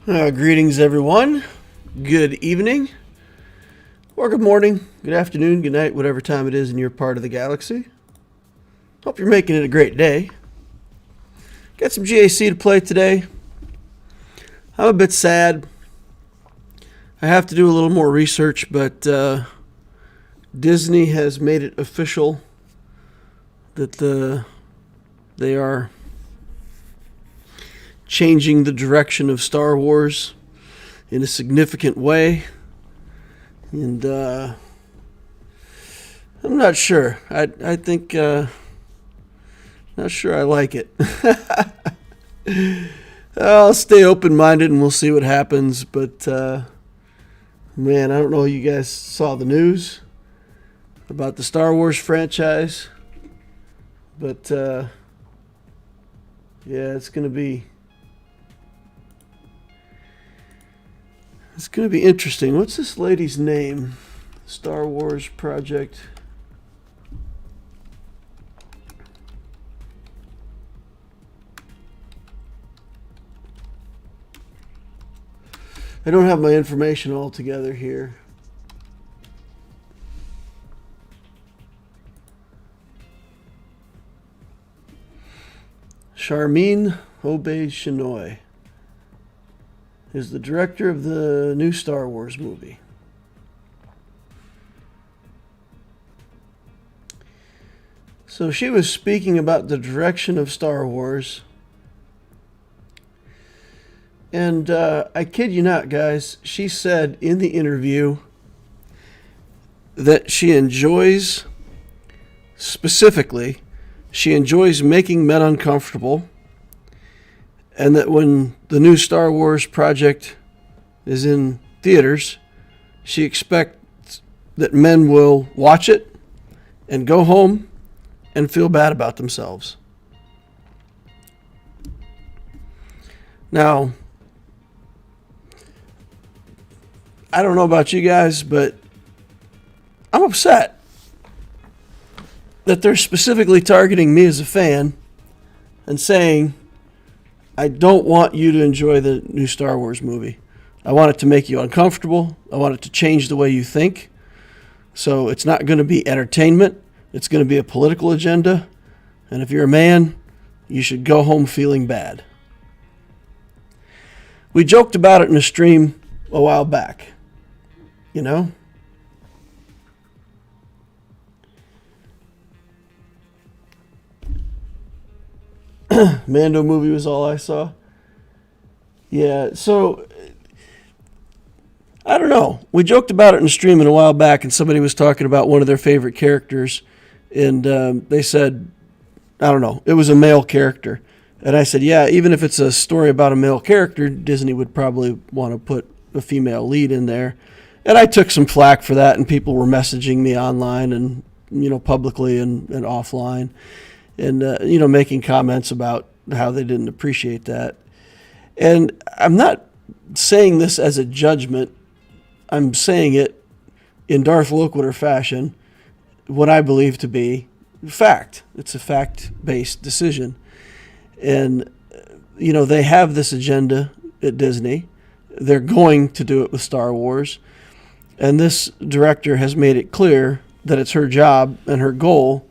Greetings, everyone. Good evening, or good morning, good afternoon, good night, whatever time it is in your part of the galaxy. Hope you're making it a great day. Got some GAC to play today. I'm a bit sad. I have to do a little more research, but Disney has made it official that they are changing the direction of Star Wars in a significant way. And I'm not sure. I think not sure I like it. I'll stay open-minded and we'll see what happens. But man, I don't know if you guys saw the news about the Star Wars franchise. But yeah, it's gonna be interesting. What's this lady's name? Star Wars Project. I don't have my information all together here. Charmin Obey-Chenoy is the director of the new Star Wars movie. So she was speaking about the direction of Star Wars. And I kid you not, guys, she said in the interview that she enjoys making men uncomfortable. And that when the new Star Wars project is in theaters, she expects that men will watch it and go home and feel bad about themselves. Now, I don't know about you guys, but I'm upset that they're specifically targeting me as a fan and saying, I don't want you to enjoy the new Star Wars movie. I want it to make you uncomfortable. I want it to change the way you think. So it's not going to be entertainment. It's going to be a political agenda. And if you're a man, you should go home feeling bad. We joked about it in a stream a while back. You know? Mando movie was all I saw. Yeah, so I don't know. We joked about it in a stream a while back, and somebody was talking about one of their favorite characters, and they said, I don't know, it was a male character. And I said, yeah, even if it's a story about a male character, Disney would probably want to put a female lead in there. And I took some flack for that, and people were messaging me online and, publicly and offline. And, making comments about how they didn't appreciate that. And I'm not saying this as a judgment. I'm saying it in Darth Loquitur fashion, what I believe to be fact. It's a fact-based decision. And, they have this agenda at Disney. They're going to do it with Star Wars. And this director has made it clear that it's her job and her goal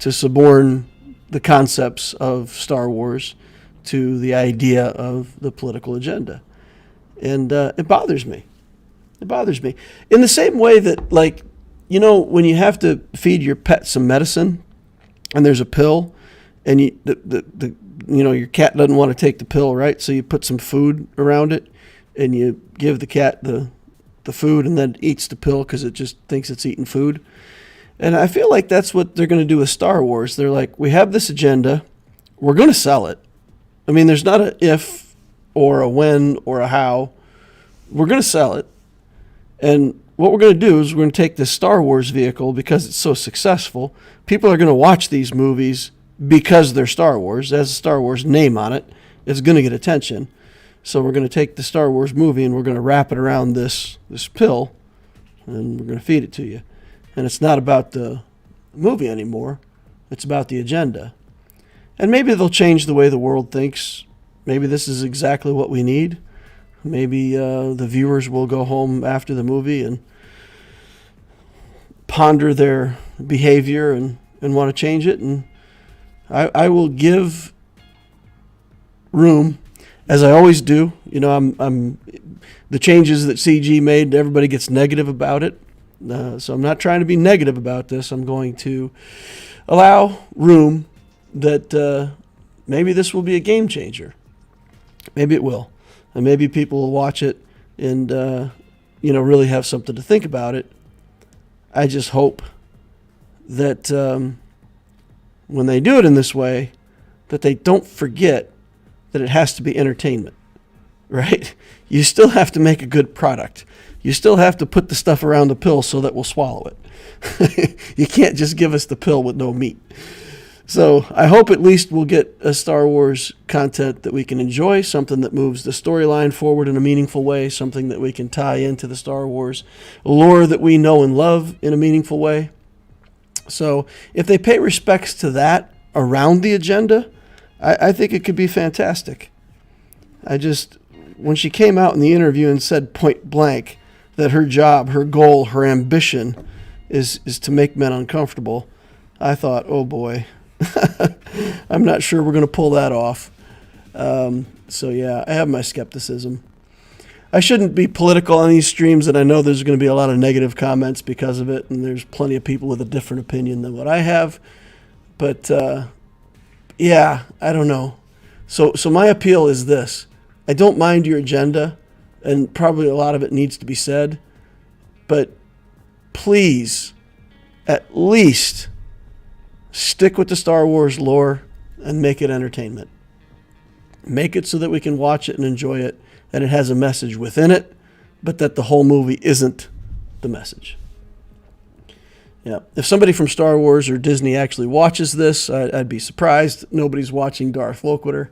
to suborn the concepts of Star Wars to the idea of the political agenda. And it bothers me. It bothers me. In the same way that, when you have to feed your pet some medicine and there's a pill and your cat doesn't want to take the pill, right? So you put some food around it and you give the cat the food and then eats the pill because it just thinks it's eating food. And I feel like that's what they're going to do with Star Wars. They're like, we have this agenda. We're going to sell it. I mean, there's not an if or a when or a how. We're going to sell it. And what we're going to do is we're going to take this Star Wars vehicle because it's so successful. People are going to watch these movies because they're Star Wars. It has a Star Wars name on it. It's going to get attention. So we're going to take the Star Wars movie and we're going to wrap it around this pill and we're going to feed it to you. And it's not about the movie anymore. It's about the agenda. And maybe they'll change the way the world thinks. Maybe this is exactly what we need. Maybe the viewers will go home after the movie and ponder their behavior and want to change it. And I will give room, as I always do. You know, I'm the changes that CG made, everybody gets negative about it. So I'm not trying to be negative about this. I'm going to allow room that maybe this will be a game changer. Maybe it will. And maybe people will watch it and, really have something to think about it. I just hope that when they do it in this way, that they don't forget that it has to be entertainment, right? You still have to make a good product. You still have to put the stuff around the pill so that we'll swallow it. You can't just give us the pill with no meat. So I hope at least we'll get a Star Wars content that we can enjoy, something that moves the storyline forward in a meaningful way, something that we can tie into the Star Wars lore that we know and love in a meaningful way. So if they pay respects to that around the agenda, I think it could be fantastic. When she came out in the interview and said point blank that her job, her goal, her ambition is to make men uncomfortable, I thought, oh boy, I'm not sure we're going to pull that off. So yeah, I have my skepticism. I shouldn't be political on these streams, and I know there's going to be a lot of negative comments because of it, and there's plenty of people with a different opinion than what I have. But yeah, I don't know. So my appeal is this. I don't mind your agenda, and probably a lot of it needs to be said, but please, at least stick with the Star Wars lore and make it entertainment. Make it so that we can watch it and enjoy it, and it has a message within it, but that the whole movie isn't the message. Yeah, if somebody from Star Wars or Disney actually watches this, I'd be surprised. Nobody's watching Darth Loquitur,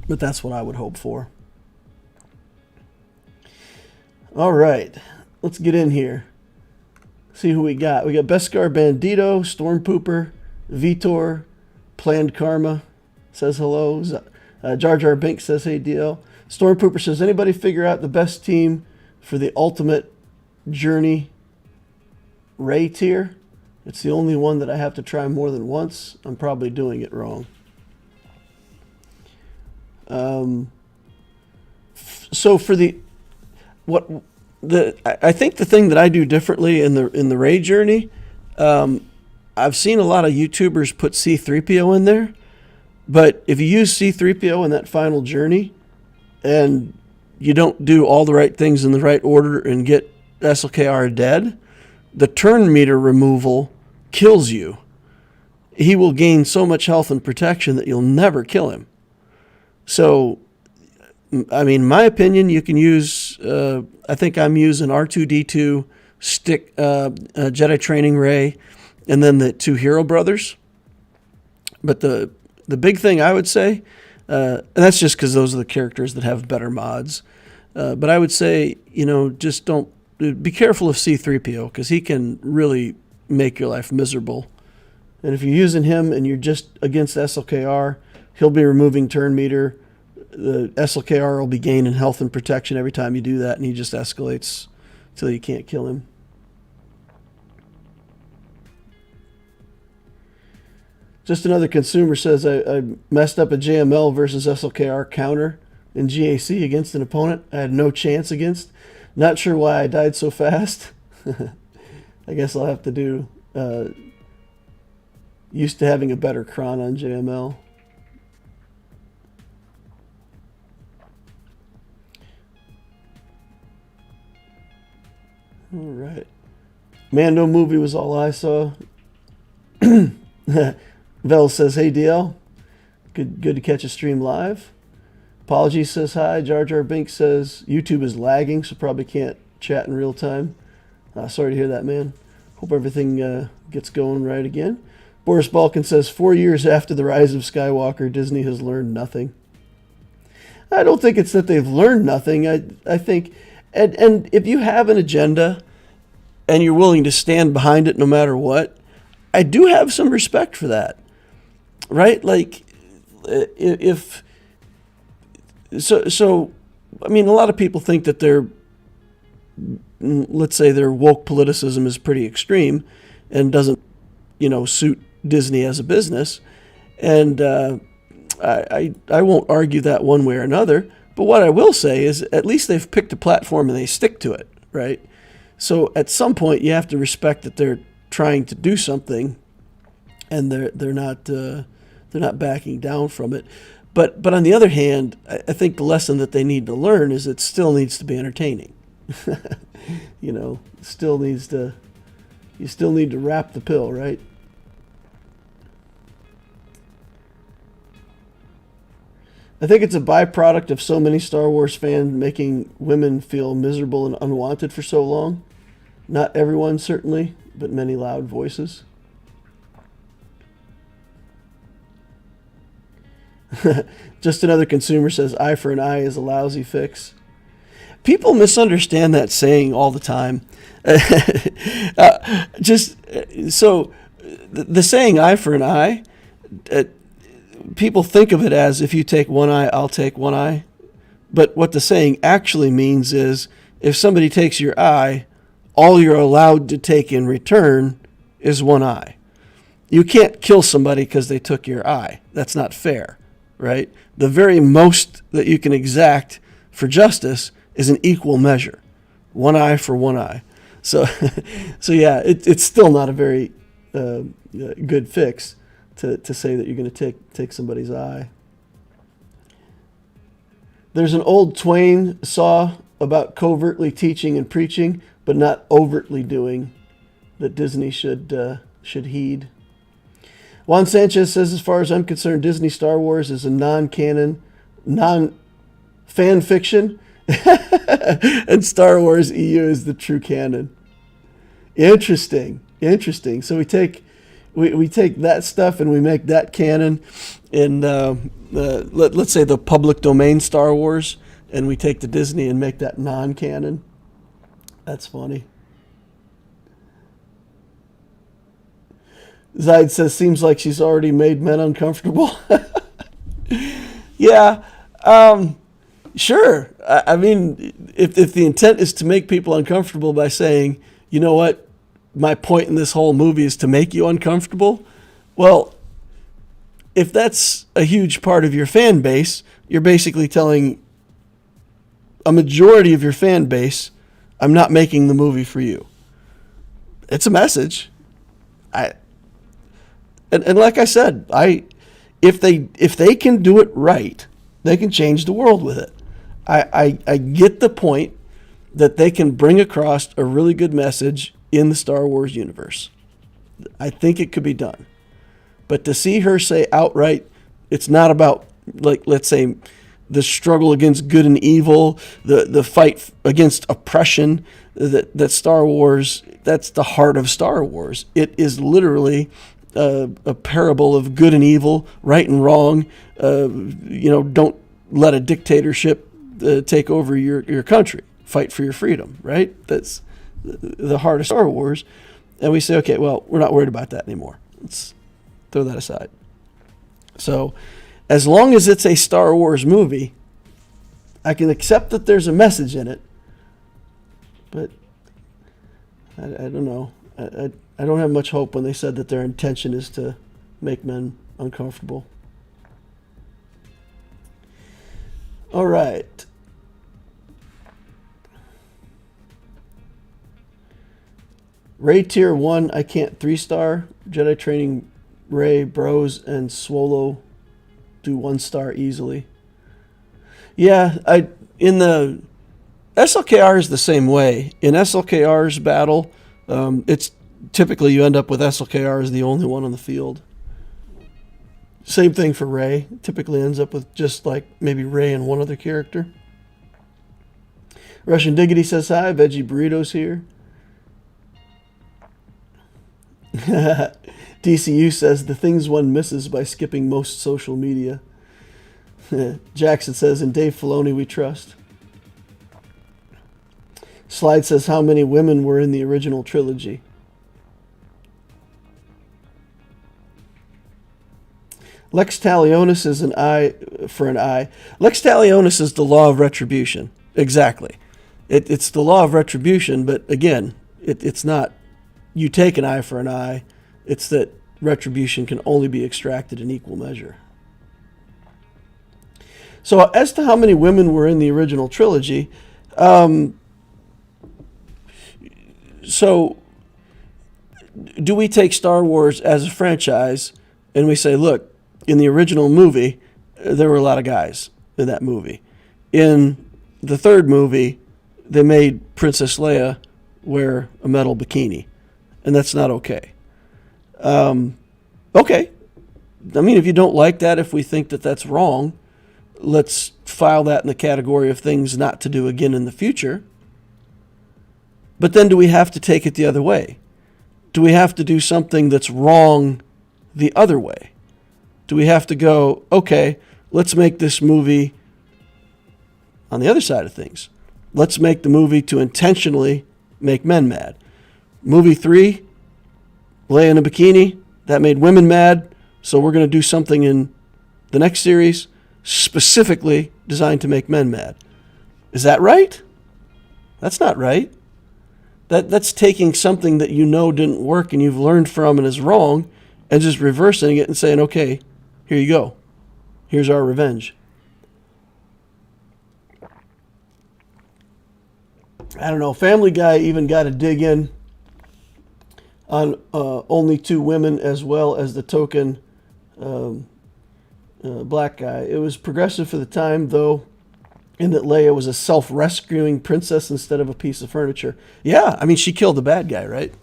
but that's what I would hope for. All right, let's get in here. See who we got. We got Beskar Bandito, Storm Pooper, Vitor, Planned Karma says hello. Jar Jar Binks says hey DL. Storm Pooper says, anybody figure out the best team for the ultimate journey Ray tier? It's the only one that I have to try more than once. I'm probably doing it wrong. So for I think the thing that I do differently in the Ray journey, I've seen a lot of YouTubers put C-3PO in there, but if you use C-3PO in that final journey and you don't do all the right things in the right order and get SLKR dead, the turn meter removal kills you. He will gain so much health and protection that you'll never kill him. So, I mean, my opinion, you can use, I think I'm using R2-D2, stick, Jedi Training Ray, and then the two Hero Brothers. But the big thing I would say, and that's just because those are the characters that have better mods, but I would say, just don't, be careful of C-3PO, because he can really make your life miserable. And if you're using him and you're just against SLKR, he'll be removing turn meter. The SLKR will be gaining health and protection every time you do that, and he just escalates until you can't kill him. Just another consumer says, I messed up a JML versus SLKR counter in GAC against an opponent I had no chance against. Not sure why I died so fast. I guess I'll have to do used to having a better cron on JML. All right. Mando movie was all I saw. Vel says, hey DL. Good to catch a stream live. Apology says hi. Jar Jar Binks says YouTube is lagging, so probably can't chat in real time. Sorry to hear that, man. Hope everything gets going right again. Boris Balkan says 4 years after the rise of Skywalker, Disney has learned nothing. I don't think it's that they've learned nothing. I think, and if you have an agenda and you're willing to stand behind it no matter what, I do have some respect for that, right? Like, if so I mean, a lot of people think that let's say their woke politicism is pretty extreme and doesn't, suit Disney as a business. And I won't argue that one way or another. But what I will say is at least they've picked a platform and they stick to it, right? So at some point you have to respect that they're trying to do something, and they're not backing down from it. But on the other hand, I think the lesson that they need to learn is it still needs to be entertaining. You still need to wrap the pill, right? I think it's a byproduct of so many Star Wars fans making women feel miserable and unwanted for so long. Not everyone, certainly, but many loud voices. Just another consumer says, eye for an eye is a lousy fix. People misunderstand that saying all the time. So the saying eye for an eye, people think of it as if you take one eye, I'll take one eye. But what the saying actually means is if somebody takes your eye, all you're allowed to take in return is one eye. You can't kill somebody because they took your eye. That's not fair, right? The very most that you can exact for justice is an equal measure. One eye for one eye. So yeah, it's still not a very good fix to say that you're going to take somebody's eye. There's an old Twain saw about covertly teaching and preaching, but not overtly doing, that Disney should heed. Juan Sanchez says, as far as I'm concerned, Disney Star Wars is a non-canon, non-fan fiction, and Star Wars EU is the true canon. Interesting. So we take that stuff and we make that canon in let's say the public domain Star Wars, and we take the Disney and make that non-canon. That's funny. Zaid says, seems like she's already made men uncomfortable. Yeah, sure. I mean, if the intent is to make people uncomfortable by saying, you know what, my point in this whole movie is to make you uncomfortable, well, if that's a huge part of your fan base, you're basically telling a majority of your fan base, I'm not making the movie for you. It's a message. And like I said, if they can do it right, they can change the world with it. I get the point that they can bring across a really good message in the Star Wars universe. I think it could be done. But to see her say outright, it's not about, like, let's say, the struggle against good and evil, the fight against oppression, that Star Wars, that's the heart of Star Wars. It is literally a parable of good and evil, right and wrong. Don't let a dictatorship take over your country. Fight for your freedom, right? That's the heart of Star Wars. And we say, okay, well, we're not worried about that anymore. Let's throw that aside. So as long as it's a Star Wars movie, I can accept that there's a message in it. But I don't know. I don't have much hope when they said that their intention is to make men uncomfortable. All right. Ray Tier 1, I can't 3-star. Jedi Training Ray, Bros, and Swgoh do 1-star easily. Yeah, in the SLKR is the same way. In SLKR's battle, it's typically you end up with SLKR as the only one on the field. Same thing for Ray. Typically ends up with just like maybe Ray and one other character. Russian Diggity says hi. Veggie Burritos here. DCU says the things one misses by skipping most social media. Jackson says, in Dave Filoni we trust. Slide says, how many women were in the original trilogy? Lex talionis is an eye for an eye. Lex talionis is the law of retribution. Exactly. It's the law of retribution, but again, it's not you take an eye for an eye. It's that retribution can only be extracted in equal measure. So as to how many women were in the original trilogy, so do we take Star Wars as a franchise and we say, look, in the original movie, there were a lot of guys in that movie. In the third movie, they made Princess Leia wear a metal bikini, and that's not okay. Okay. I mean, if you don't like that, if we think that that's wrong, let's file that in the category of things not to do again in the future. But then do we have to take it the other way? Do we have to do something that's wrong the other way? Do we have to go, okay, let's make this movie on the other side of things. Let's make the movie to intentionally make men mad. Movie 3, Leia in a bikini, that made women mad, so we're going to do something in the next series specifically designed to make men mad. Is that right? That's not right. That's taking something that you know didn't work and you've learned from and is wrong and just reversing it and saying, okay, here you go. Here's our revenge. I don't know. Family Guy even got to dig in on only 2 women as well as the token black guy. It was progressive for the time, though, in that Leia was a self-rescuing princess instead of a piece of furniture. Yeah, I mean, she killed the bad guy, right?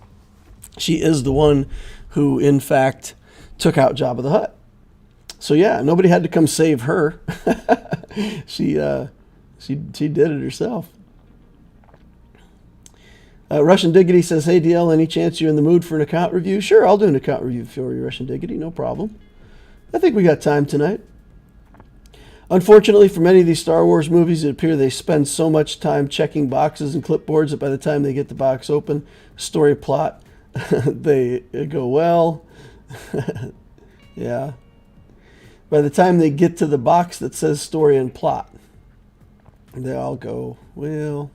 She is the one who, in fact, took out Jabba the Hutt. So yeah, nobody had to come save her. She did it herself. Russian Diggity says, hey, DL, any chance you're in the mood for an account review? Sure, I'll do an account review for you, Russian Diggity, no problem. I think we got time tonight. Unfortunately, for many of these Star Wars movies, it appears they spend so much time checking boxes and clipboards that by the time they get the box open, story plot, they go, well, yeah. By the time they get to the box that says story and plot, they all go, well.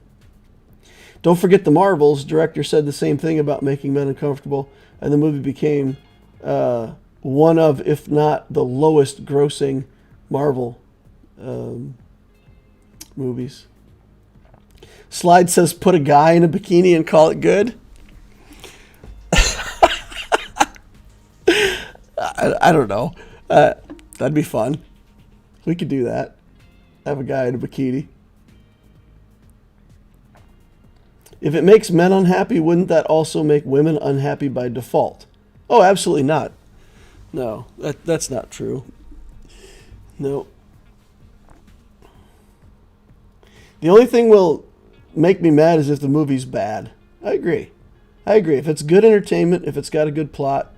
Don't forget the Marvels. Director said the same thing about making men uncomfortable, and the movie became one of, if not the lowest grossing Marvel movies. Slide says, put a guy in a bikini and call it good. I don't know. That'd be fun. We could do that. Have a guy in a bikini. If it makes men unhappy, wouldn't that also make women unhappy by default? Oh, absolutely not. No, that's not true. No. The only thing will make me mad is if the movie's bad. I agree. If it's good entertainment, if it's got a good plot.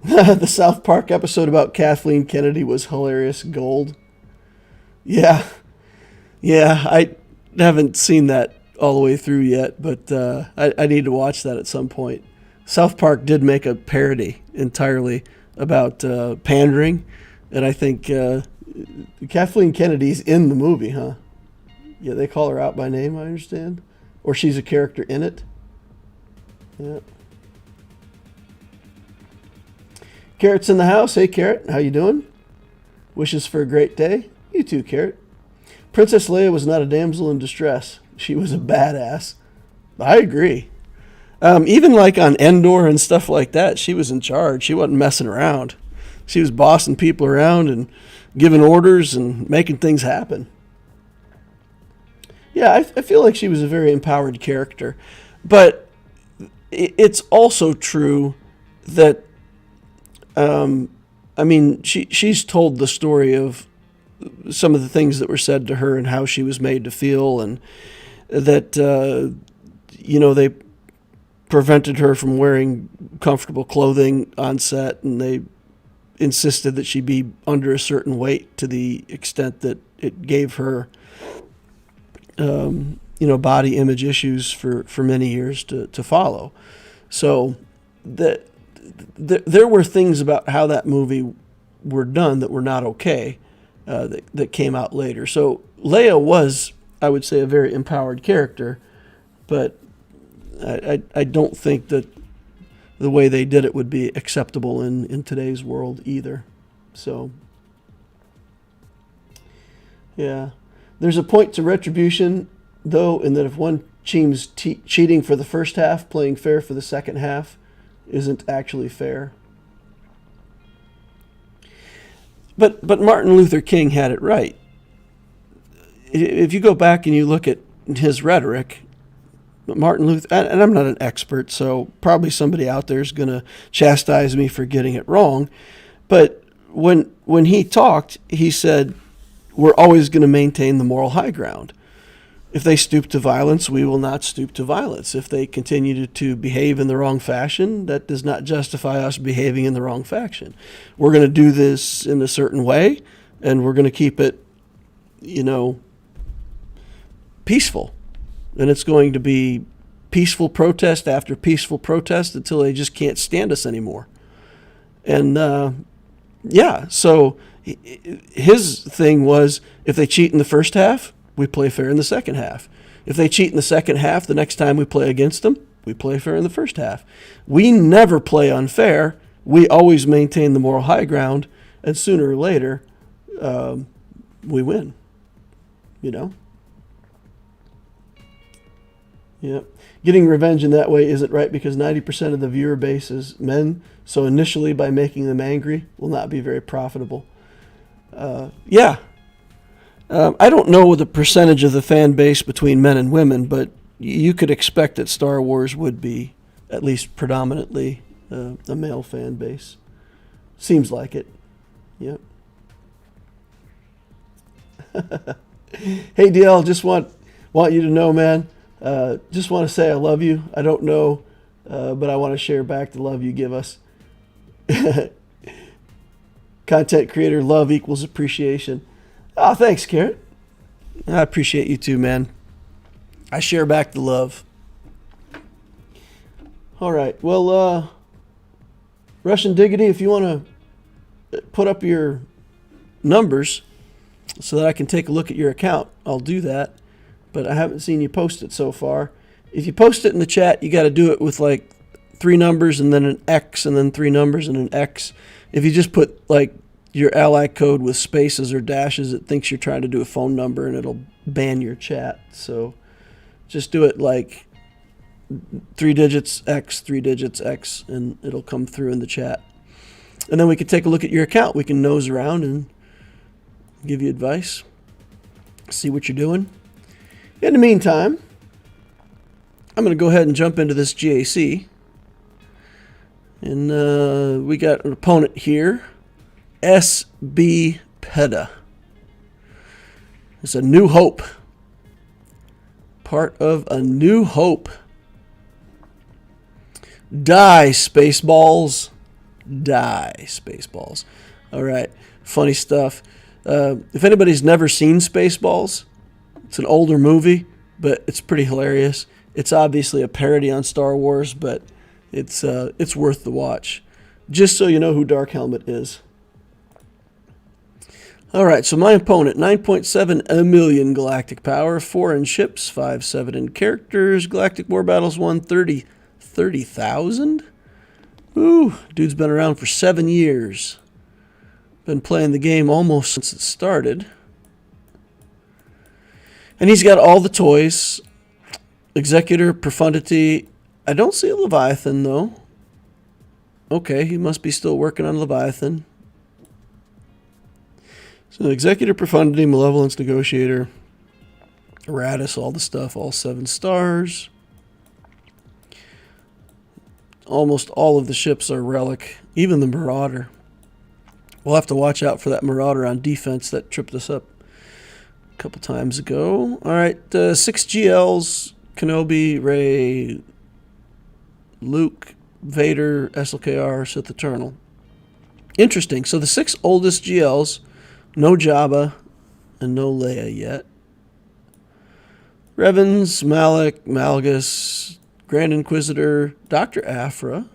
The South Park episode about Kathleen Kennedy was hilarious gold. Yeah, I haven't seen that all the way through yet, but I need to watch that at some point. South Park did make a parody entirely about pandering, and I think Kathleen Kennedy's in the movie, huh? Yeah, they call her out by name, I understand. Or she's a character in it. Yeah. Carrot's in the house. Hey, Carrot, how you doing? Wishes for a great day. You too, Carrot. Princess Leia was not a damsel in distress. She was a badass. I agree. Even like on Endor and stuff like that, she was in charge. She wasn't messing around. She was bossing people around and giving orders and making things happen. Yeah, I feel like she was a very empowered character. But it's also true that, she's told the story of some of the things that were said to her and how she was made to feel, and that, they prevented her from wearing comfortable clothing on set, and they insisted that she be under a certain weight to the extent that it gave her, body image issues for many years to follow. So that there were things about how that movie were done that were not okay, that came out later. So Leia was, I would say, a very empowered character, but I don't think that the way they did it would be acceptable in today's world either. So, yeah. There's a point to retribution, though, in that if one team's cheating for the first half, playing fair for the second half isn't actually fair. But Martin Luther King had it right. If you go back and you look at his rhetoric, Martin Luther, and I'm not an expert, so probably somebody out there is going to chastise me for getting it wrong, but when he talked, he said, we're always going to maintain the moral high ground. If they stoop to violence, we will not stoop to violence. If they continue to behave in the wrong fashion, that does not justify us behaving in the wrong fashion. We're going to do this in a certain way, and we're going to keep it, peaceful. And it's going to be peaceful protest after peaceful protest until they just can't stand us anymore. And, so his thing was, if they cheat in the first half, we play fair in the second half. If they cheat in the second half, the next time we play against them, we play fair in the first half. We never play unfair. We always maintain the moral high ground, and sooner or later, we win. Yep. Getting revenge in that way isn't right because 90% of the viewer base is men, so initially by making them angry will not be very profitable. I don't know the percentage of the fan base between men and women, but you could expect that Star Wars would be at least predominantly a male fan base. Seems like it. Yep. Hey, DL, just want you to know, man. Just want to say I love you. I don't know, but I want to share back the love you give us. Content creator love equals appreciation. Oh, thanks, Carrot. I appreciate you too, man. I share back the love. All right. Well, Russian Diggity, if you want to put up your numbers so that I can take a look at your account, I'll do that. But I haven't seen you post it so far. If you post it in the chat, you got to do it with like 3 numbers and then an X and then 3 numbers and an X. If you just put like your ally code with spaces or dashes, it thinks you're trying to do a phone number and it'll ban your chat. So just do it like 3 digits X, 3 digits X, and it'll come through in the chat. And then we can take a look at your account. We can nose around and give you advice, see what you're doing. In the meantime, I'm going to go ahead and jump into this GAC. And we got an opponent here, SB Peta. It's a New Hope. Part of a New Hope. Die, Spaceballs. Die, Spaceballs. All right, funny stuff. If anybody's never seen Spaceballs, it's an older movie, but it's pretty hilarious. It's obviously a parody on Star Wars, but it's worth the watch. Just so you know who Dark Helmet is. All right, so my opponent, 9.7 million galactic power, 4 in ships, 5.7 in characters. Galactic War Battles won 30,000? Ooh, dude's been around for 7 years. Been playing the game almost since it started. And he's got all the toys. Executor, Profundity. I don't see a Leviathan, though. Okay, he must be still working on Leviathan. So Executor, Profundity, Malevolence, Negotiator, Eratus, all the stuff, all 7 stars. Almost all of the ships are Relic, even the Marauder. We'll have to watch out for that Marauder on defense that tripped us up a couple times ago. All right, 6 GLs, Kenobi, Rey, Luke, Vader, SLKR, Sith Eternal. Interesting. So the 6 oldest GLs, no Jabba and no Leia yet. Revans, Malak, Malgus, Grand Inquisitor, Dr. Aphra,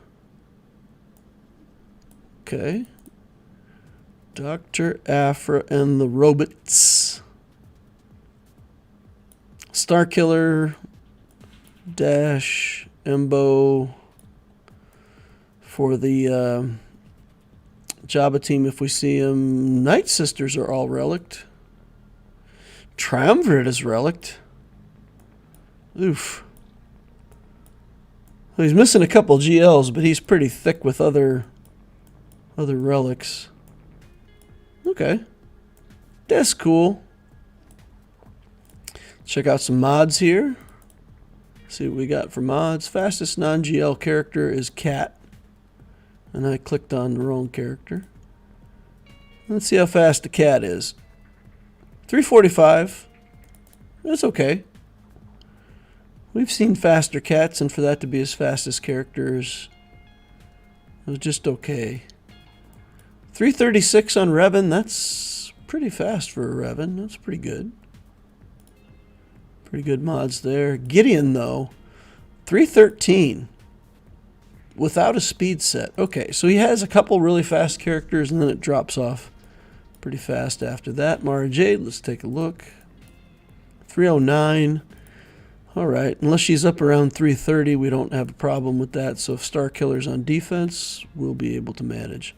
Okay. Dr. Aphra and the Robots. Starkiller, Dash, Embo for the Jabba team if we see him. Night Sisters are all relict. Triumvirate is relict. Oof. Well, he's missing a couple GLs, but he's pretty thick with other relics. Okay. That's cool. Check out some mods here. See what we got for mods. Fastest non-GL character is Cat. And I clicked on the wrong character. Let's see how fast the Cat is. 345. That's okay. We've seen faster cats, and for that to be as fast as characters, it was just okay. 336 on Revan. That's pretty fast for a Revan. That's pretty good. Pretty good mods there. Gideon, though, 313 without a speed set. Okay, so he has a couple really fast characters, and then it drops off pretty fast after that. Mara Jade, let's take a look. 309. All right, unless she's up around 330, we don't have a problem with that. So if Starkiller's on defense, we'll be able to manage.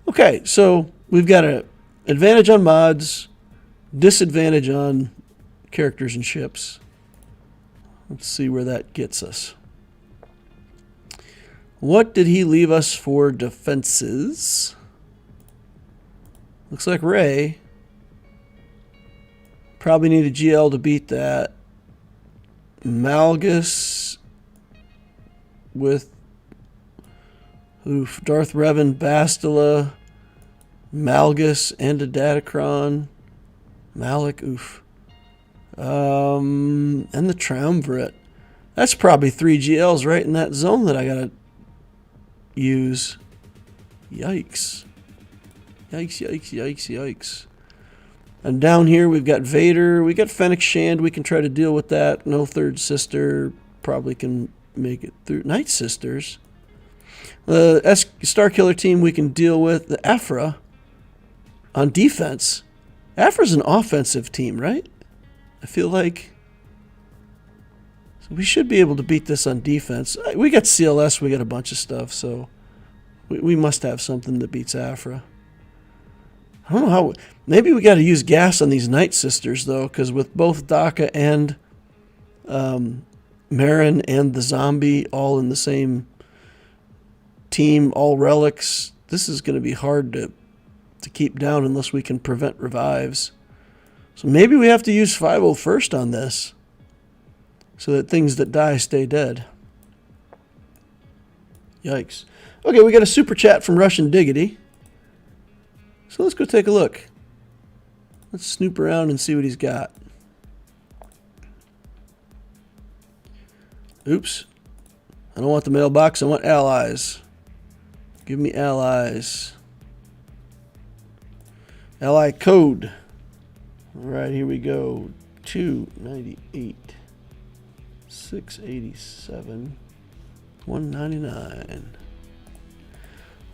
Okay, so we've got an advantage on mods, disadvantage on characters and ships. Let's see where that gets us. What did he leave us for defenses? Looks like Rey. Probably need a GL to beat that. Malgus with Darth Revan, Bastila, Malgus, and a Datacron. Malik, and the Triumvirate. That's probably 3 GLs right in that zone that I gotta use. Yikes. Yikes, yikes, yikes, yikes. And down here we've got Vader. We got Fennec Shand. We can try to deal with that. No third sister. Probably can make it through. Night Sisters. The Starkiller team we can deal with. The Aphra on defense. Aphra's an offensive team, right? I feel like. So we should be able to beat this on defense. We got CLS. We got a bunch of stuff. So we must have something that beats Aphra. I don't know how. Maybe we got to use gas on these Night Sisters, though, because with both Daka and Marin and the zombie all in the same team, all relics, this is going to be hard to keep down unless we can prevent revives. So maybe we have to use 5-0 first on this so that things that die stay dead. Yikes. Okay, we got a super chat from Russian Diggity. So let's go take a look. Let's snoop around and see what he's got. Oops. I don't want the mailbox. I want allies. Give me allies. Ally code. All right, here we go. 298. 687. 199.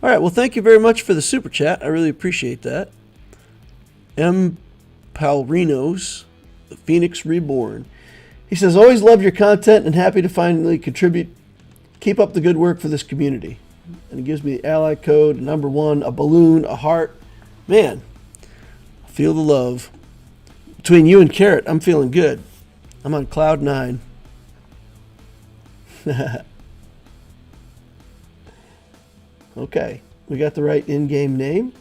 All right, well, thank you very much for the super chat. I really appreciate that. M. Palrinos, the Phoenix Reborn. He says, always love your content and happy to finally contribute. Keep up the good work for this community. And he gives me the ally code, number 1, a balloon, a heart. Man, I feel the love. Between you and Carrot, I'm feeling good. I'm on cloud 9. Okay, we got the right in-game name.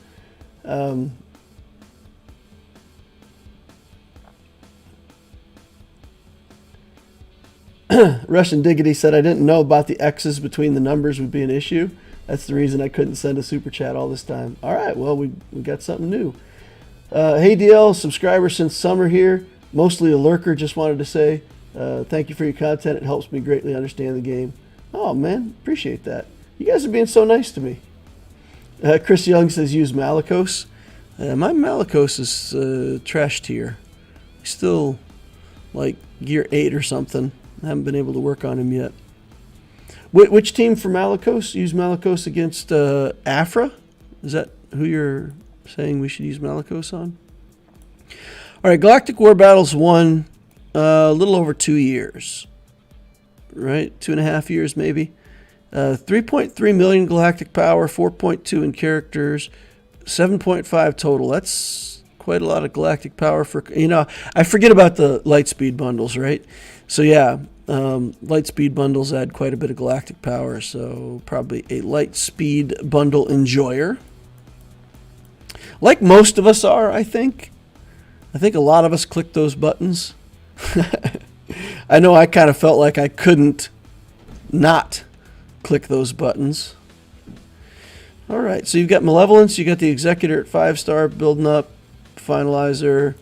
Russian Diggity said, I didn't know about the X's between the numbers would be an issue. That's the reason I couldn't send a super chat all this time. All right, well, we got something new. Hey, DL, subscriber since summer here. Mostly a lurker, just wanted to say thank you for your content. It helps me greatly understand the game. Oh, man, appreciate that. You guys are being so nice to me. Chris Young says use Malicos. My Malicos is trash tier. Still like gear 8 or something. I haven't been able to work on him yet. Which team for Malicos? Use Malicos against Aphra? Is that who you're saying we should use Malicos on? All right, Galactic War Battles won a little over 2 years. Right? 2.5 years maybe. 3.3 million galactic power, 4.2 in characters, 7.5 total. That's quite a lot of galactic power for, I forget about the Lightspeed bundles, right? So yeah, Lightspeed bundles add quite a bit of galactic power, so probably a Lightspeed bundle enjoyer. Like most of us are, I think. I think a lot of us click those buttons. I know I kind of felt like I couldn't not click those buttons. All right, so you've got Malevolence, you got the Executor at 5-star building up, Finalizer,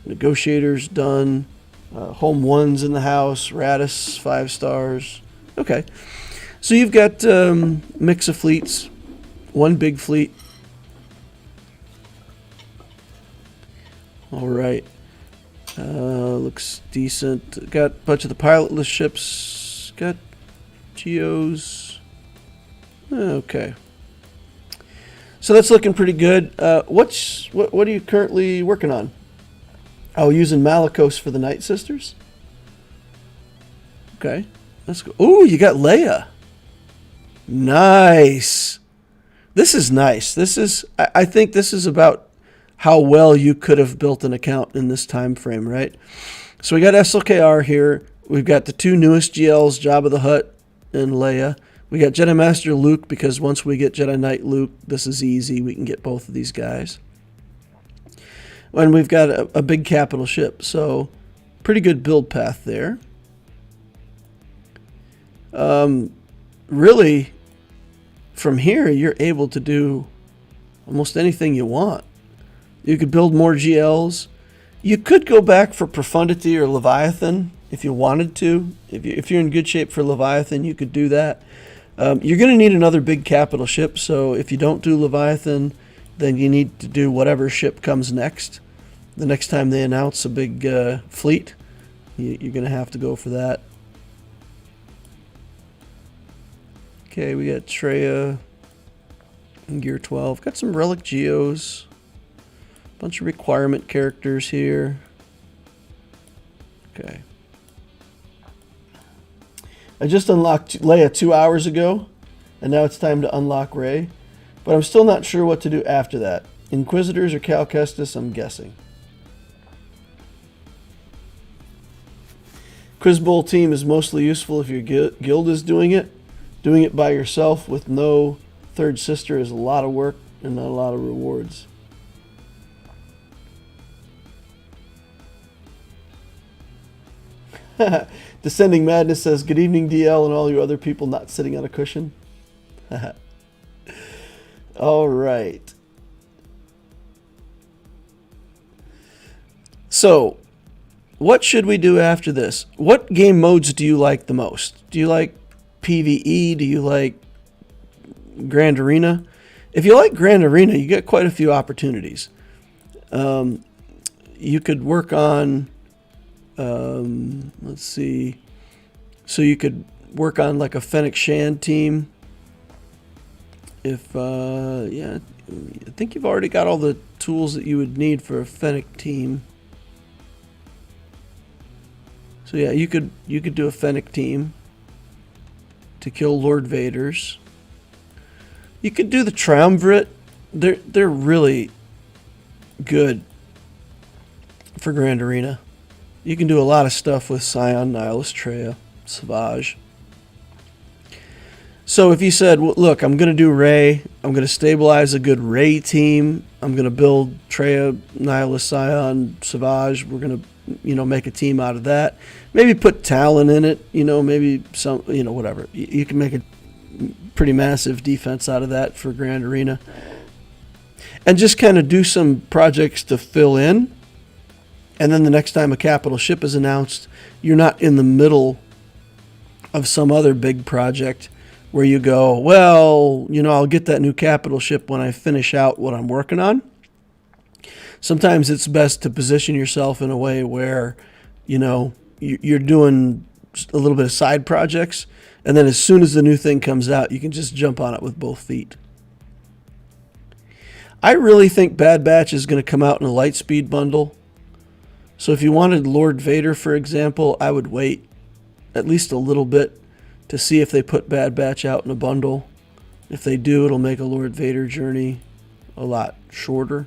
Negotiators done, Home 1's in the house, Radis 5 stars. Okay, so you've got mix of fleets, one big fleet. All right. Looks decent. Got a bunch of the pilotless ships. Got GOs. Okay. So that's looking pretty good. What are you currently working on? Oh, using Malicos for the Night Sisters? Okay. Let's go. Oh, you got Leia. Nice. This is nice. I think this is about how well you could have built an account in this time frame, right? So we got SLKR here. We've got the two newest GLs, Jabba the Hutt and Leia. We got Jedi Master Luke, because once we get Jedi Knight Luke, this is easy. We can get both of these guys. And we've got a big capital ship, so pretty good build path there. Really, from here, you're able to do almost anything you want. You could build more GLs. You could go back for Profundity or Leviathan if you wanted to. If you're in good shape for Leviathan, you could do that. You're going to need another big capital ship, so if you don't do Leviathan, then you need to do whatever ship comes next. The next time they announce a big fleet, you're going to have to go for that. Okay, we got Traya in Gear 12. Got some Relic Geos. Bunch of requirement characters here. Okay. I just unlocked Leia 2 hours ago, and now it's time to unlock Rey. But I'm still not sure what to do after that. Inquisitors or Cal Kestis, I'm guessing. Quiz Bowl team is mostly useful if your guild is doing it. Doing it by yourself with no third sister is a lot of work and not a lot of rewards. Descending Madness says, good evening, DL, and all you other people not sitting on a cushion. All right. So, what should we do after this? What game modes do you like the most? Do you like PvE? Do you like Grand Arena? If you like Grand Arena, you get quite a few opportunities. You could work on... let's see. So you could work on like a Fennec Shand team. If, yeah, I think you've already got all the tools that you would need for a Fennec team. So yeah, you could do a Fennec team to kill Lord Vaders. You could do the Triumvirate. They're really good for Grand Arena. You can do a lot of stuff with Scion, Nihilus, Traya, Savage. So if you said, well, look, I'm going to do Rey, I'm going to stabilize a good Rey team, I'm going to build Traya, Nihilus, Scion, Savage, we're going to, make a team out of that. Maybe put Talon in it, maybe some, whatever. You can make a pretty massive defense out of that for Grand Arena. And just kind of do some projects to fill in. And then the next time a capital ship is announced, you're not in the middle of some other big project where you go, well, I'll get that new capital ship when I finish out what I'm working on. Sometimes it's best to position yourself in a way where, you're doing a little bit of side projects, and then as soon as the new thing comes out, you can just jump on it with both feet. I really think Bad Batch is going to come out in a Lightspeed bundle. So if you wanted Lord Vader, for example, I would wait at least a little bit to see if they put Bad Batch out in a bundle. If they do, it'll make a Lord Vader journey a lot shorter.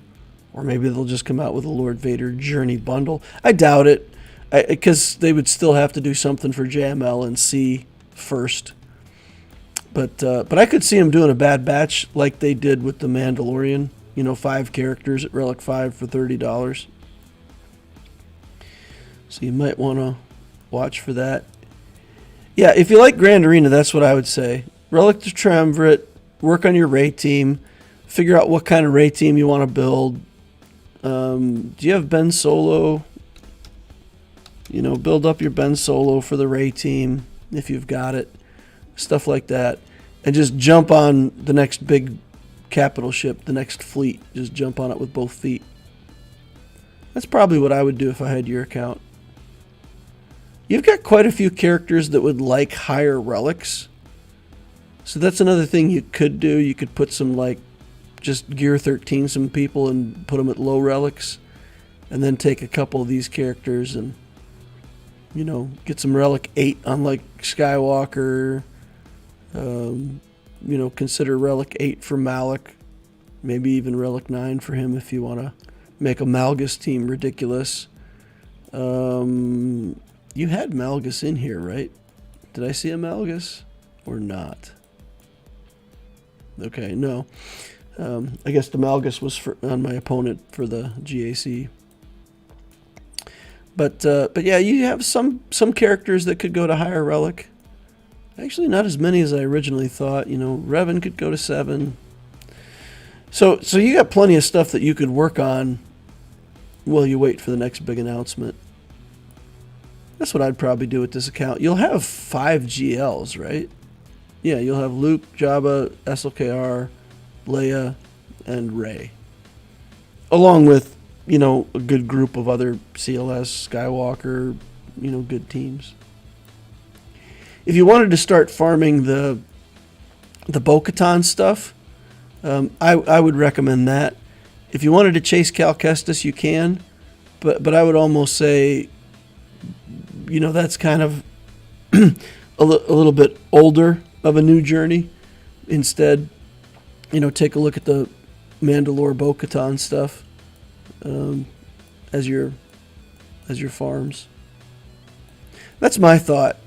Or maybe they'll just come out with a Lord Vader journey bundle. I doubt it, because they would still have to do something for JML and C first. But I could see them doing a Bad Batch like they did with the Mandalorian. 5 characters at Relic 5 for $30. So you might want to watch for that. Yeah, if you like Grand Arena, that's what I would say. Relic to Triumvirate, work on your raid team, figure out what kind of raid team you want to build. Do you have Ben Solo? Build up your Ben Solo for the raid team if you've got it. Stuff like that. And just jump on the next big capital ship, the next fleet. Just jump on it with both feet. That's probably what I would do if I had your account. You've got quite a few characters that would like higher relics. So that's another thing you could do. You could put some, just Gear 13 some people and put them at low relics. And then take a couple of these characters and, get some Relic 8 on, Skywalker. Consider Relic 8 for Malik. Maybe even Relic 9 for him if you want to make a Malgus team ridiculous. You had Malgus in here, right? Did I see a Malgus or not? Okay, no. I guess the Malgus was on my opponent for the GAC. But yeah, you have some characters that could go to higher relic. Actually, not as many as I originally thought. Revan could go to 7. So you got plenty of stuff that you could work on while you wait for the next big announcement. That's what I'd probably do with this account. You'll have 5 GLs, right? Yeah, you'll have Luke, Jabba, SLKR, Leia, and Rey. Along with, a good group of other CLS, Skywalker, good teams. If you wanted to start farming the Bo-Katan stuff, I would recommend that. If you wanted to chase Cal Kestis, you can. But I would almost say, that's kind of a little bit older of a new journey. Instead, take a look at the Mandalore Bo-Katan stuff as your farms. That's my thought.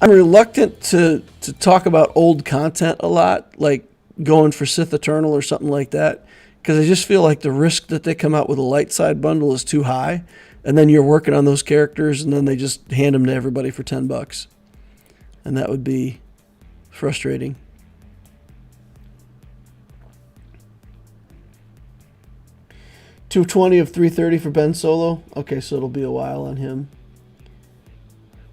I'm reluctant to talk about old content a lot, like going for Sith Eternal or something like that, because I just feel like the risk that they come out with a light side bundle is too high, and then you're working on those characters, and then they just hand them to everybody for $10, and that would be frustrating. $220 of $330 for Ben Solo. Okay, so it'll be a while on him.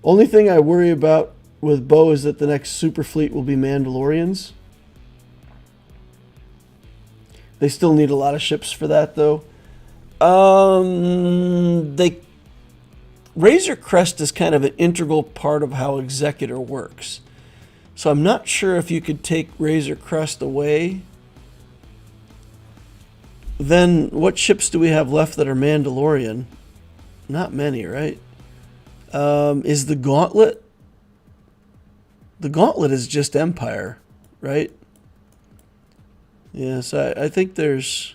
Only thing I worry about with Bo is that the next super fleet will be Mandalorians. They still need a lot of ships for that, though. Razor Crest is kind of an integral part of how Executor works. So I'm not sure if you could take Razor Crest away. Then what ships do we have left that are Mandalorian? Not many, right? Is the Gauntlet? The Gauntlet is just Empire, right? Yes, I think there's...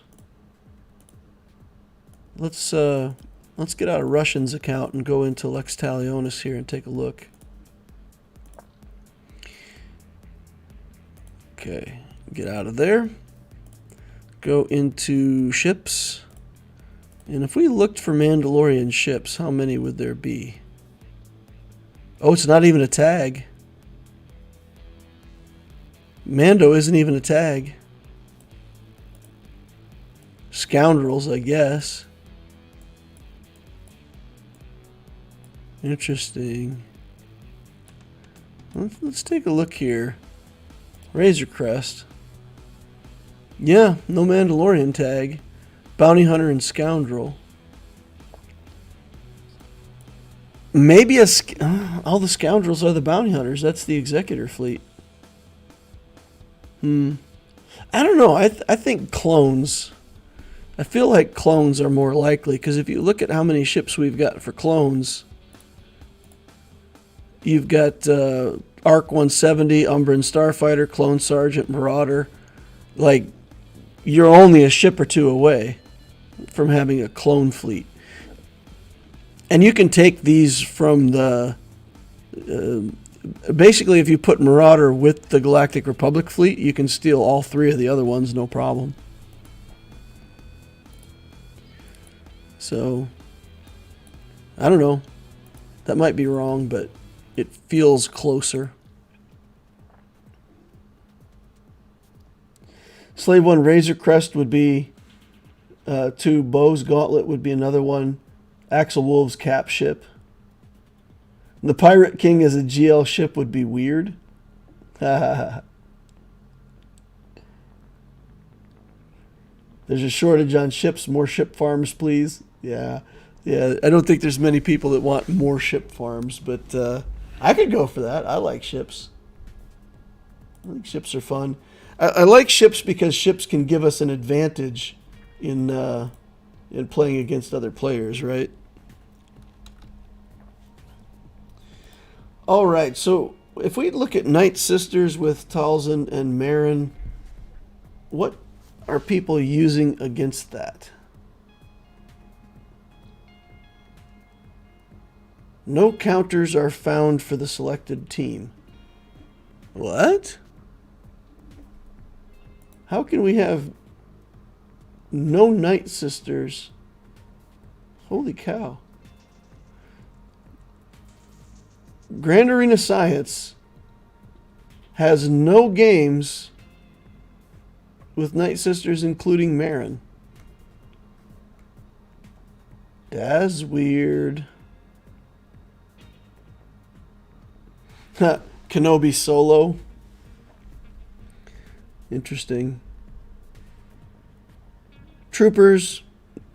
Let's get out of Russian's account and go into Lex Talionis here and take a look. Okay, get out of there. Go into ships. And if we looked for Mandalorian ships, how many would there be? Oh, it's not even a tag. Mando isn't even a tag. Scoundrels, I guess. Interesting. Let's take a look here. Razor Crest. Yeah, no Mandalorian tag. Bounty Hunter and Scoundrel. Maybe all the Scoundrels are the Bounty Hunters. That's the Executor fleet. I don't know. I think clones I feel like clones are more likely, because if you look at how many ships we've got for clones, you've got Arc 170, Umbran Starfighter, Clone Sergeant, Marauder. Like, you're only a ship or two away from having a clone fleet. And you can take these from the... basically, if you put Marauder with the Galactic Republic fleet, you can steal all three of the other ones, no problem. So, I don't know. That might be wrong, but it feels closer. Slave 1 Razor Crest would be 2. Bow's Gauntlet would be another one. Axel Wolf's Cap Ship. The Pirate King as a GL ship would be weird. There's a shortage on ships. More ship farms, please. Yeah. I don't think there's many people that want more ship farms, but I could go for that. I like ships. I think ships are fun. I like ships because ships can give us an advantage in playing against other players, right? All right, so if we look at Night Sisters with Talzin and Marin, what are people using against that? No counters are found for the selected team. What? How can we have no Night Sisters? Holy cow. Grand Arena Science has no games with Night Sisters, including Marin. That's weird. Kenobi solo. Interesting. Troopers.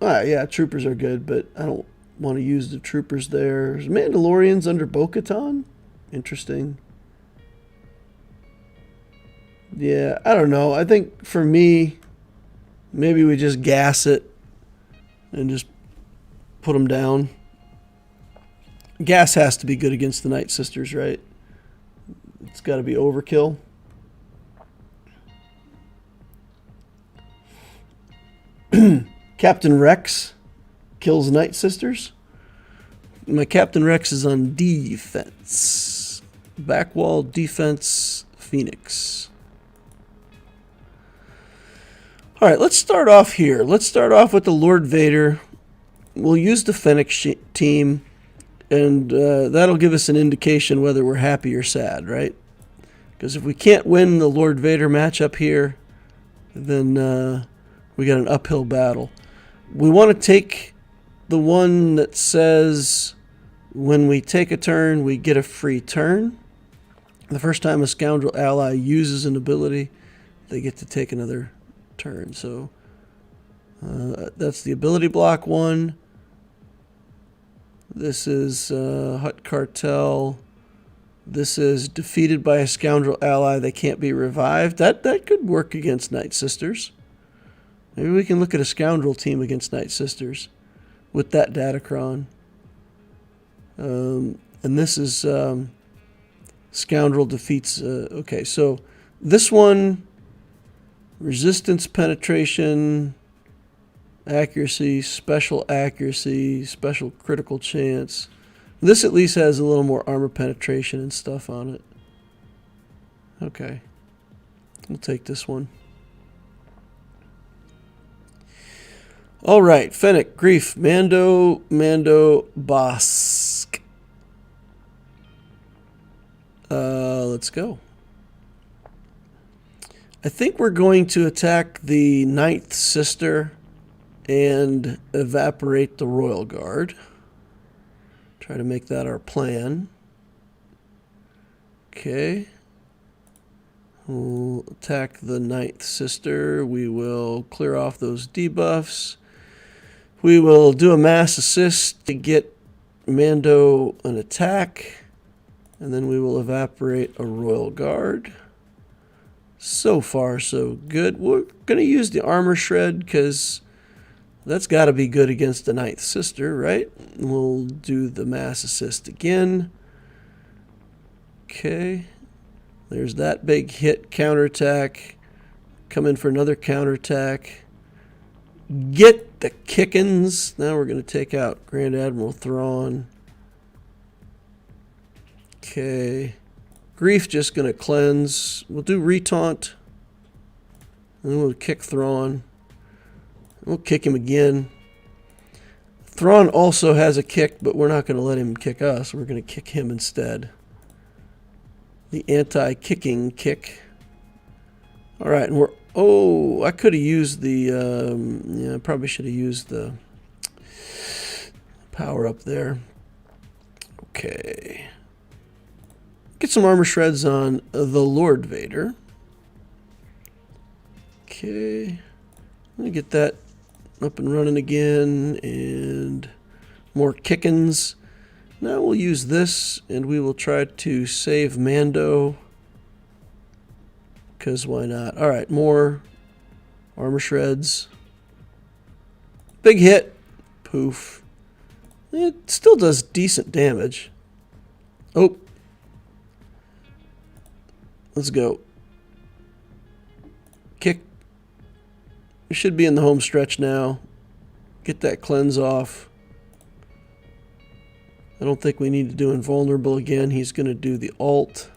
Yeah, troopers are good, but I don't want to use the troopers there. There's Mandalorians under Bo-Katan. Interesting. Yeah, I don't know. I think for me, maybe we just gas it and just put them down. Gas has to be good against the Night Sisters, right? It's got to be overkill. Captain Rex kills Night Sisters. My Captain Rex is on defense. Backwall defense, Phoenix. All right, let's start off here. Let's start off with the Lord Vader. We'll use the Fennec team, and that'll give us an indication whether we're happy or sad, right? Because if we can't win the Lord Vader matchup here, then we got an uphill battle. We want to take the one that says when we take a turn, we get a free turn. The first time a Scoundrel ally uses an ability, they get to take another turn. So that's the ability block one. This is Hutt Cartel. This is defeated by a Scoundrel ally. They can't be revived. That could work against Night Sisters. Maybe we can look at a Scoundrel team against Night Sisters with that Datacron. And this is Scoundrel defeats... okay, so this one, resistance, penetration, accuracy, special critical chance. This at least has a little more armor penetration and stuff on it. Okay. We'll take this one. All right, Fennec, Grief, Mando, Bosk. Let's go. I think we're going to attack the Ninth Sister and evaporate the Royal Guard. Try to make that our plan. Okay. We'll attack the Ninth Sister. We will clear off those debuffs. We will do a mass assist to get Mando an attack. And then we will evaporate a Royal Guard. So far, so good. We're going to use the Armor Shred because That's got to be good against the Ninth Sister, right? We'll do the mass assist again. Okay. There's that big hit, counterattack. Come in for another counterattack. Get the kickins. Now we're going to take out Grand Admiral Thrawn. Okay. Grief just going to cleanse. We'll do retaunt. And then we'll kick Thrawn. We'll kick him again. Thrawn also has a kick, but we're not going to let him kick us. We're going to kick him instead. The anti-kicking kick. All right, and we're... Oh, I could have used the... yeah, I probably should have used the power up there. Okay. Get some armor shreds on the Lord Vader. Okay. Let me get that up and running again, and more kickins. Now we'll use this, and we will try to save Mando, because why not? All right, more armor shreds. Big hit. Poof. It still does decent damage. Oh. Let's go. Kick. We should be in the home stretch now. Get that cleanse off. I don't think we need to do invulnerable again. He's going to do the alt.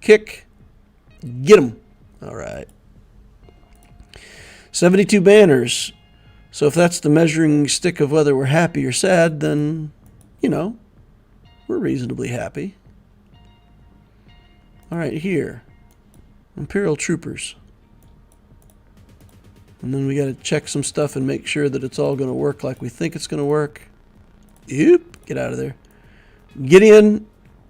Kick. Get him. All right. 72 banners. So if that's the measuring stick of whether we're happy or sad, then, you know, we're reasonably happy. All right, here. Imperial Troopers. And then we got to check some stuff and make sure that it's all going to work like we think it's going to work. Oop, get out of there. Gideon,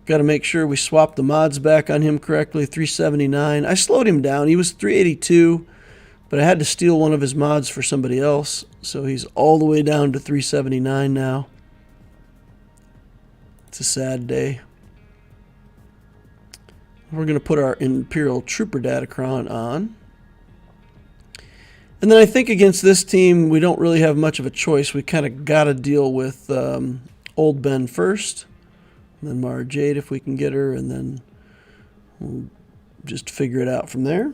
got to make sure we swap the mods back on him correctly. 379. I slowed him down. He was 382, but I had to steal one of his mods for somebody else. So he's all the way down to 379 now. It's a sad day. We're going to put our Imperial Trooper Datacron on. And then I think against this team, we don't really have much of a choice. We kind of got to deal with Old Ben first. And then Mara Jade if we can get her. And then we'll just figure it out from there.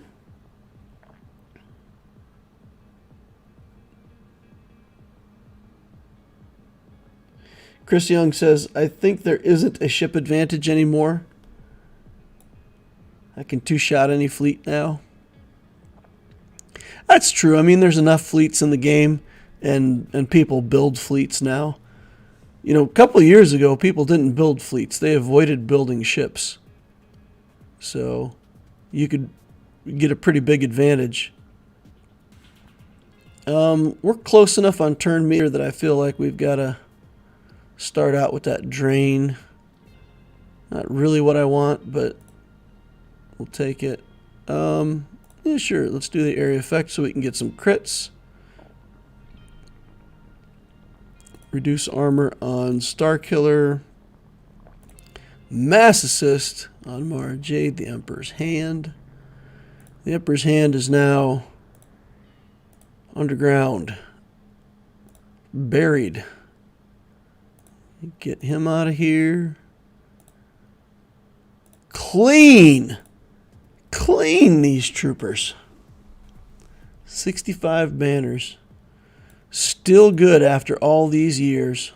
Chris Young says, I think there isn't a ship advantage anymore. I can two-shot any fleet now. That's true. I mean, there's enough fleets in the game, and people build fleets now. You know, a couple of years ago, people didn't build fleets. They avoided building ships. So you could get a pretty big advantage. We're close enough on turn meter that I feel like we've got to start out with that drain. Not really what I want, but we'll take it. Yeah, sure. Let's do the area effect so we can get some crits. Reduce armor on Starkiller. Mass assist on Mara Jade, the Emperor's Hand. The Emperor's Hand is now underground. Buried. Get him out of here. Clean! Clean these troopers. 65 banners. Still good after all these years.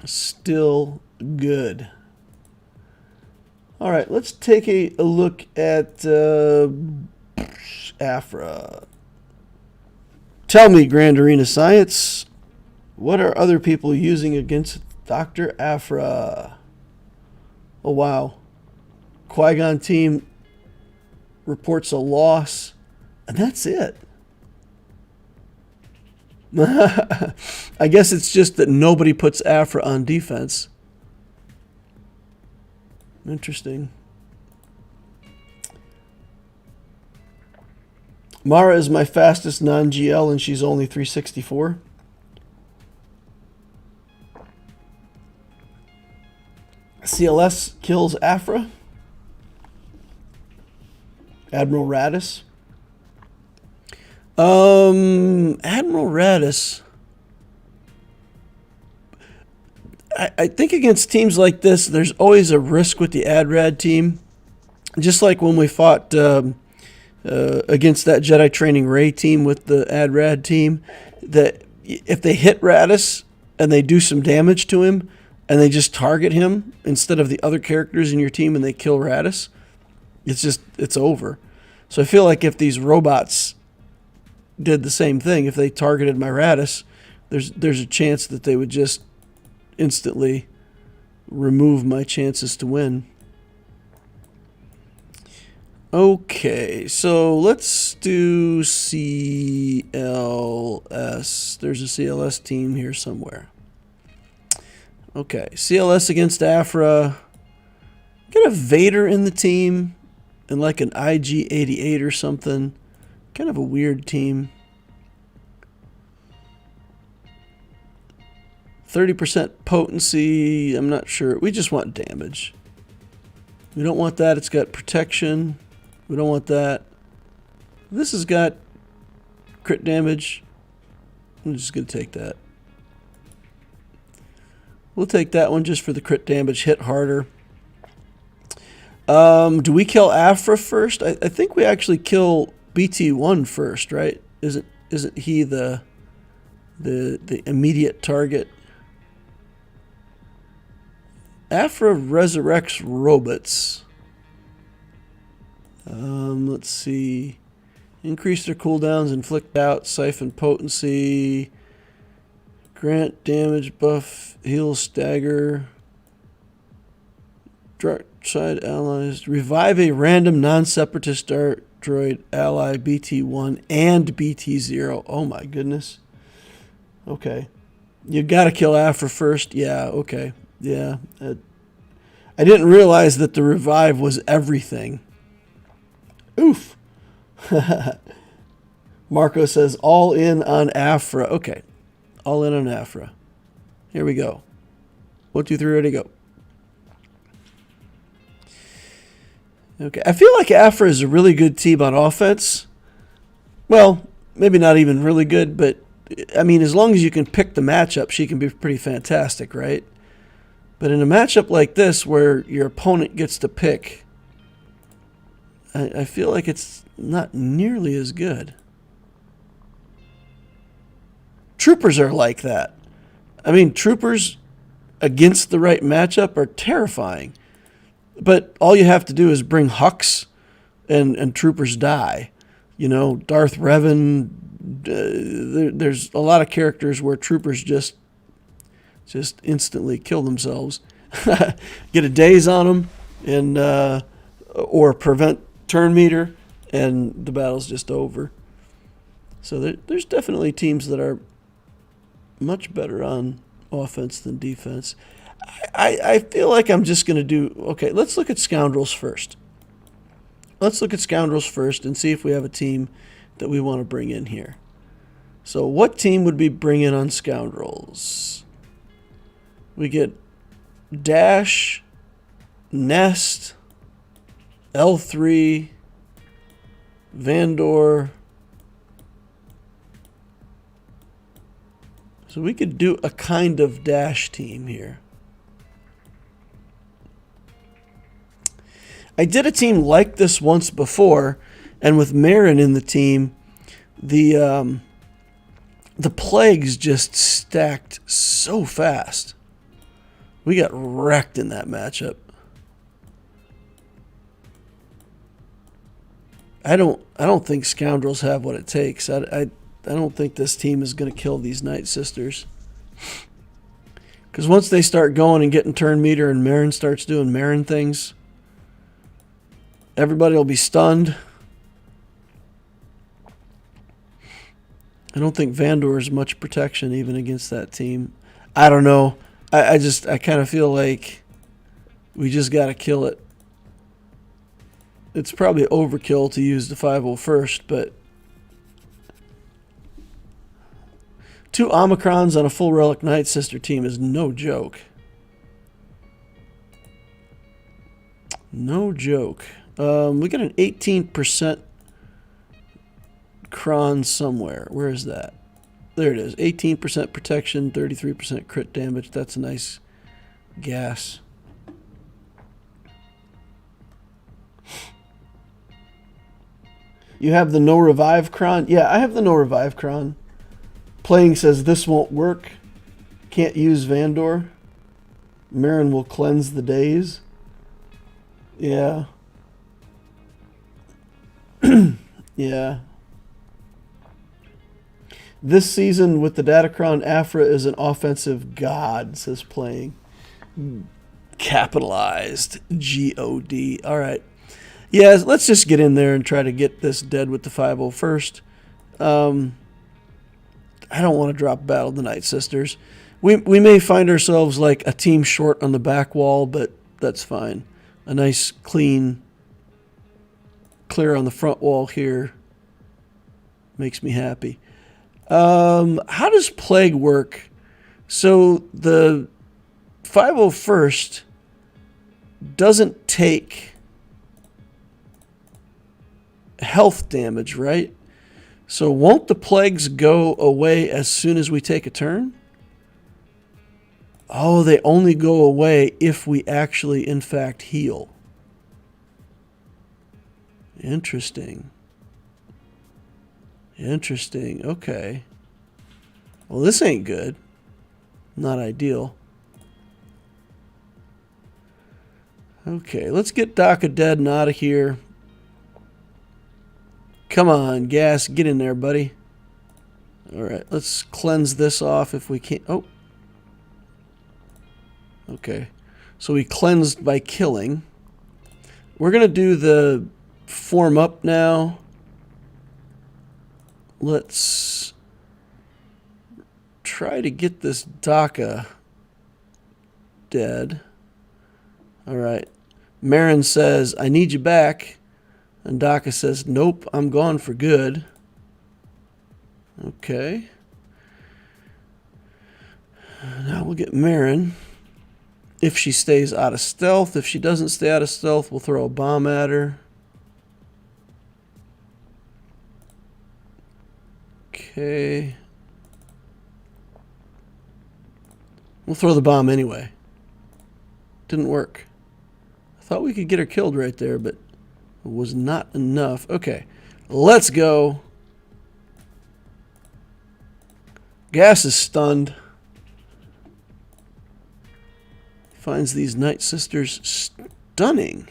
Still good. All right, let's take a look at Afra. Tell me, Grand Arena Science, what are other people using against Dr. Afra? Oh, wow. Qui-Gon team reports a loss, and that's it. I guess it's just that nobody puts Afra on defense. Interesting. Mara is my fastest non-GL, and she's only 364. CLS kills Afra. Admiral Radis. Admiral Radis. I think against teams like this, there's always a risk with the AdRad team. Just like when we fought against that Jedi Training Ray team with the AdRad team, that if they hit Radis and they do some damage to him and they just target him instead of the other characters in your team and they kill Radis, it's over. So I feel like if these robots did the same thing, if they targeted my Radis, there's a chance that they would just instantly remove my chances to win. Okay, so let's do CLS. There's a CLS team here somewhere. Okay, CLS against Afra. Get a Vader in the team and like an IG-88 or something. Kind of a weird team. 30% potency. I'm not sure. We just want damage. We don't want that. It's got protection. We don't want that. This has got crit damage. I'm just going to take that. We'll take that one just for the crit damage. Hit harder. Do we kill Afra first? I think we actually kill BT1 first, right? Isn't he the immediate target? Afra resurrects robots. Let's see. Increase their cooldowns, inflict doubt, siphon potency, grant damage, buff, heal, stagger, dark side allies, revive a random non-separatist droid ally BT1 and BT0. Oh my goodness. Okay. You gotta kill Afra first. Yeah, okay. Yeah. I didn't realize that the revive was everything. Oof. Marco says, all in on Afra. Okay. All in on Afra. Here we go. 1, 2, 3, ready, go. Okay. I feel like Afra is a really good team on offense. Well, maybe not even really good, but I mean, as long as you can pick the matchup, she can be pretty fantastic, right? But in a matchup like this where your opponent gets to pick, I feel like it's not nearly as good. Troopers are like that. I mean, troopers against the right matchup are terrifying. But all you have to do is bring Hux and troopers die. You know, Darth Revan, there's a lot of characters where troopers just instantly kill themselves. Get a daze on them and or prevent turn meter, and the battle's just over. So there's definitely teams that are much better on offense than defense. I feel like I'm just going to do... Okay, let's look at Scoundrels first. Let's look at Scoundrels first and see if we have a team that we want to bring in here. So what team would we bring in on Scoundrels? We get Dash, Nest, L3, Vandor. So we could do a kind of Dash team here. I did a team like this once before, and with Marin in the team, the plagues just stacked so fast. We got wrecked in that matchup. I don't think Scoundrels have what it takes. I don't think this team is going to kill these Night Sisters. Because once they start going and getting turn meter and Marin starts doing Marin things, everybody will be stunned. I don't think Vandor is much protection even against that team. I don't know. I kind of feel like we just got to kill it. It's probably overkill to use the 501st, but 2 Omicrons on a full Relic Night Sister team is no joke. No joke. We got an 18% Kron somewhere. Where is that? There it is. 18% protection, 33% crit damage. That's a nice gas. You have the no revive Kron? Yeah, I have the no revive Kron. Playing says this won't work. Can't use Vandor. Marin will cleanse the days. Yeah. Yeah. This season with the Datacron, Afra is an offensive god, says Playing. Capitalized. G-O-D. All right. Yeah, let's just get in there and try to get this dead with the 5-0 first. I don't want to drop Battle of the Night Sisters. We may find ourselves like a team short on the back wall, but that's fine. A nice clear on the front wall here makes me happy. How does Plague work? So the 5-0 first doesn't take health damage, right? So won't the plagues go away as soon as we take a turn? Oh, they only go away if we actually, in fact, heal. Interesting. Interesting. Okay. Well, this ain't good. Not ideal. Okay, let's get Daka dead and out of here. Come on, Gas, get in there, buddy. All right, let's cleanse this off if we can. Oh. Okay. So we cleansed by killing. We're going to do the form up now. Let's try to get this Daka dead. All right. Marin says, I need you back. And Daka says, nope, I'm gone for good. Okay. Now we'll get Marin. If she stays out of stealth. If she doesn't stay out of stealth, we'll throw a bomb at her. Okay. We'll throw the bomb anyway. Didn't work. I thought we could get her killed right there, but it was not enough. Okay. Let's go. Gas is stunned. Finds these Night Sisters stunning.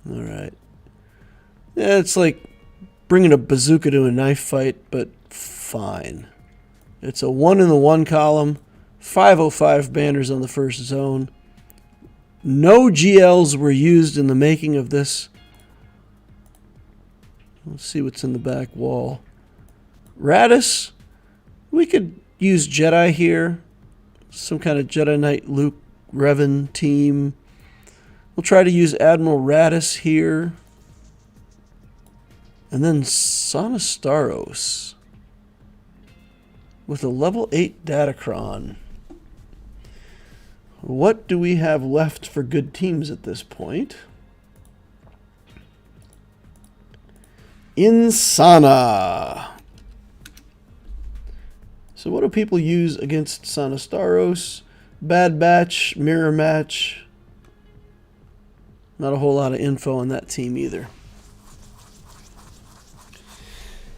All right. Yeah, it's like bringing a bazooka to a knife fight, but fine. It's a 1 in the 1 column. 505 banners on the first zone. No GLs were used in the making of this. Let's see what's in the back wall. Radis. We could use Jedi here. Some kind of Jedi Knight Luke Revan team. We'll try to use Admiral Radis here. And then Sonastaros with a level 8 Datacron. What do we have left for good teams at this point? Insana. So what do people use against Sonastaros? Bad Batch, Mirror Match. Not a whole lot of info on that team either.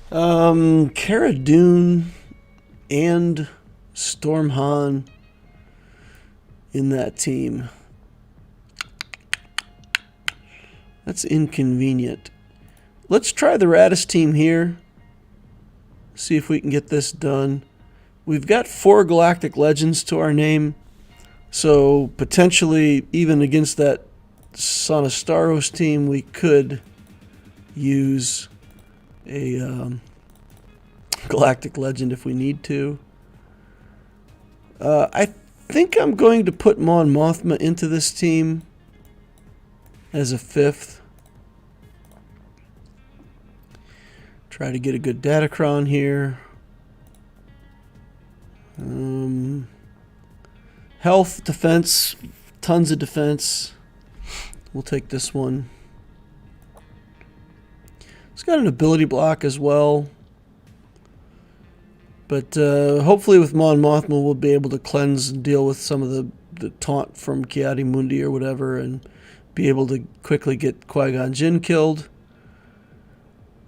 Cara Dune and Stormhan in that team. That's inconvenient. Let's try the Radis team here. See if we can get this done. We've got 4 Galactic Legends to our name. So potentially, even against that Sonastaros team, we could use a Galactic Legend if we need to. I think I'm going to put Mon Mothma into this team as a 5th. Try to get a good Datacron here. Health, defense, tons of defense. We'll take this one. Let's got an ability block as well. But hopefully with Mon Mothma we'll be able to cleanse and deal with some of the taunt from Ki-Adi-Mundi or whatever, and be able to quickly get Qui-Gon Jinn killed.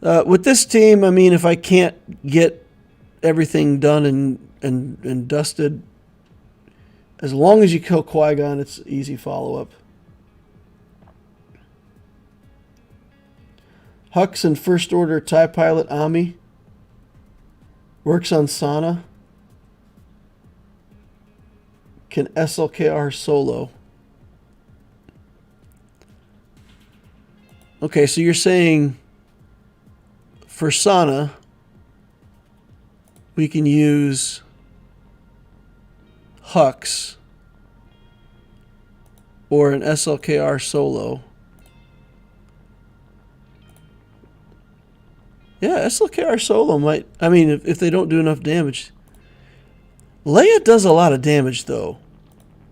With this team, I mean, if I can't get everything done and dusted, as long as you kill Qui-Gon, it's easy follow-up. Hux and First Order TIE Pilot Ami. Works on Sana. Can SLKR solo. Okay, so you're saying for Sana, we can use Hux or an SLKR solo. Yeah, SLKR solo might... I mean, if they don't do enough damage. Leia does a lot of damage, though.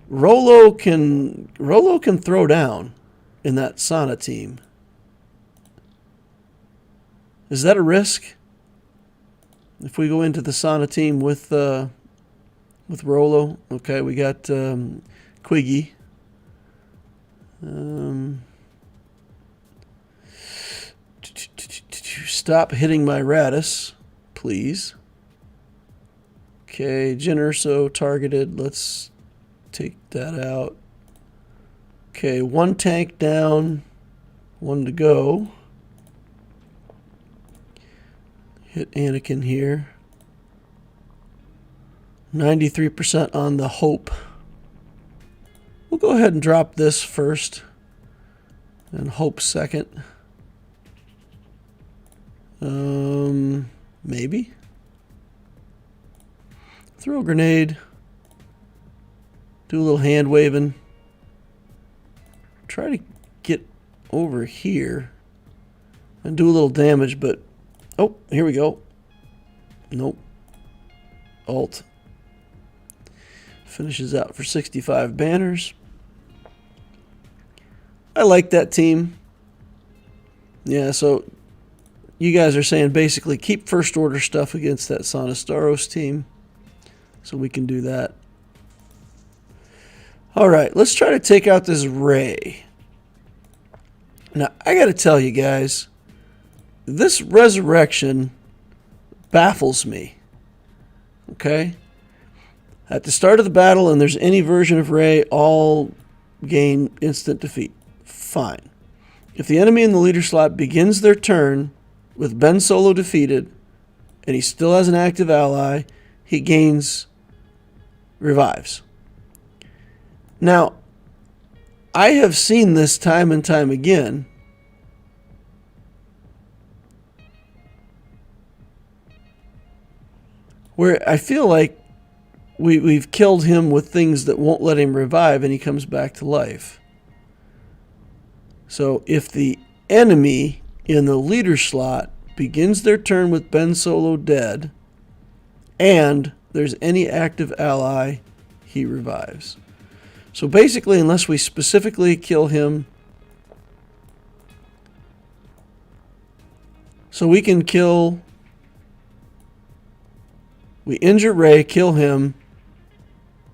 Rolo can throw down in that Sana team. Is that a risk? If we go into the Sana team with Rolo. Okay, we got Quiggy. Stop hitting my Radis, please. Okay, Jyn Erso targeted. Let's take that out. Okay, one tank down, one to go. Hit Anakin here. 93% on the Hope. We'll go ahead and drop this first, and Hope second. Maybe. Throw a grenade. Do a little hand waving. Try to get over here and do a little damage, but oh, here we go. Nope. Alt. Finishes out for 65 banners. I like that team. Yeah, so you guys are saying basically keep First Order stuff against that Sana Staros team. So we can do that. Alright, let's try to take out this Rey. Now, I gotta tell you guys, this resurrection baffles me. Okay? At the start of the battle, and there's any version of Rey, all gain instant defeat. Fine. If the enemy in the leader slot begins their turn with Ben Solo defeated, and he still has an active ally, he gains revives. Now, I have seen this time and time again. Where I feel like we've killed him with things that won't let him revive, and he comes back to life. So if the enemy in the leader slot begins their turn with Ben Solo dead, and there's any active ally, he revives. So basically, unless we specifically kill him, so we can kill, we injure Rey, kill him,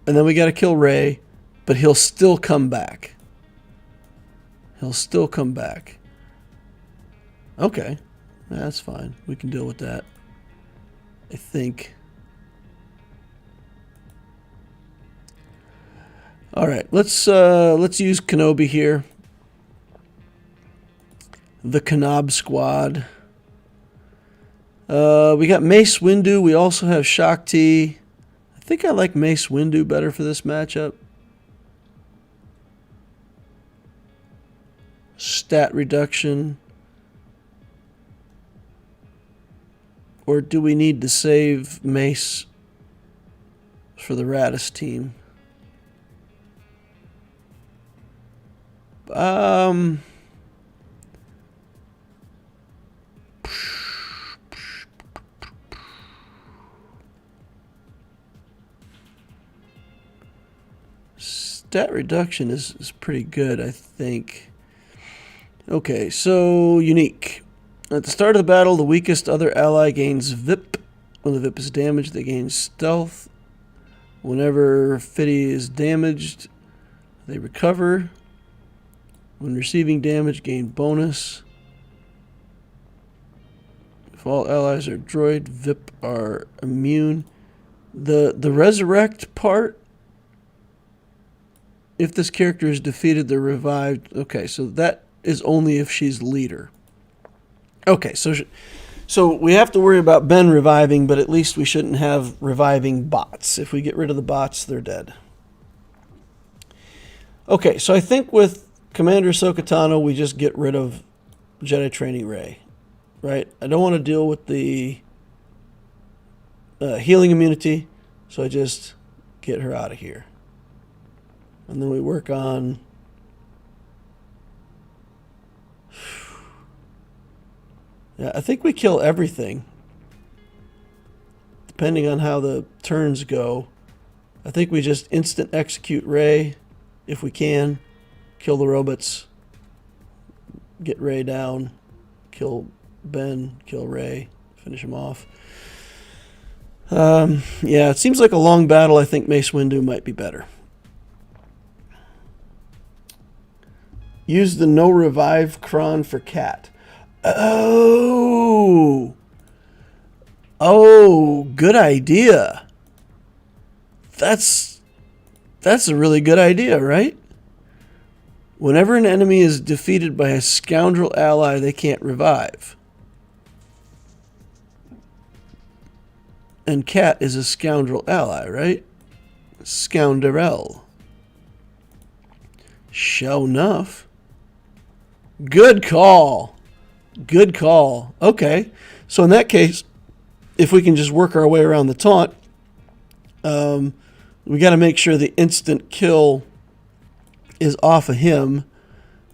and then we got to kill Rey, but he'll still come back. He'll still come back. Okay, that's fine. We can deal with that, I think. All right, let's use Kenobi here. The Kenob squad. We got Mace Windu. We also have Shakti. I think I like Mace Windu better for this matchup. Stat reduction. Or do we need to save Mace for the Radis team? Stat reduction is pretty good, I think. Okay, so unique. At the start of the battle, the weakest other ally gains VIP. When the VIP is damaged, they gain stealth. Whenever Fitty is damaged, they recover. When receiving damage, gain bonus. If all allies are droid, VIP are immune. The resurrect part, if this character is defeated, they're revived. Okay, so that is only if she's leader. Okay, so we have to worry about Ben reviving, but at least we shouldn't have reviving bots. If we get rid of the bots, they're dead. Okay, so I think with Commander Ahsoka Tano, we just get rid of Jedi Training Rey, right? I don't want to deal with the healing immunity, so I just get her out of here. And then we work on... Yeah, I think we kill everything. Depending on how the turns go. I think we just instant execute Rey if we can. Kill the robots. Get Rey down. Kill Ben. Kill Rey. Finish him off. Yeah, it seems like a long battle. I think Mace Windu might be better. Use the no revive cron for Cat. Oh, good idea. That's a really good idea, right? Whenever an enemy is defeated by a scoundrel ally, they can't revive. And Cat is a scoundrel ally, right? Scoundrel. Sure enough. Good call. Good call. Okay. So in that case, if we can just work our way around the taunt, we got to make sure the instant kill is off of him.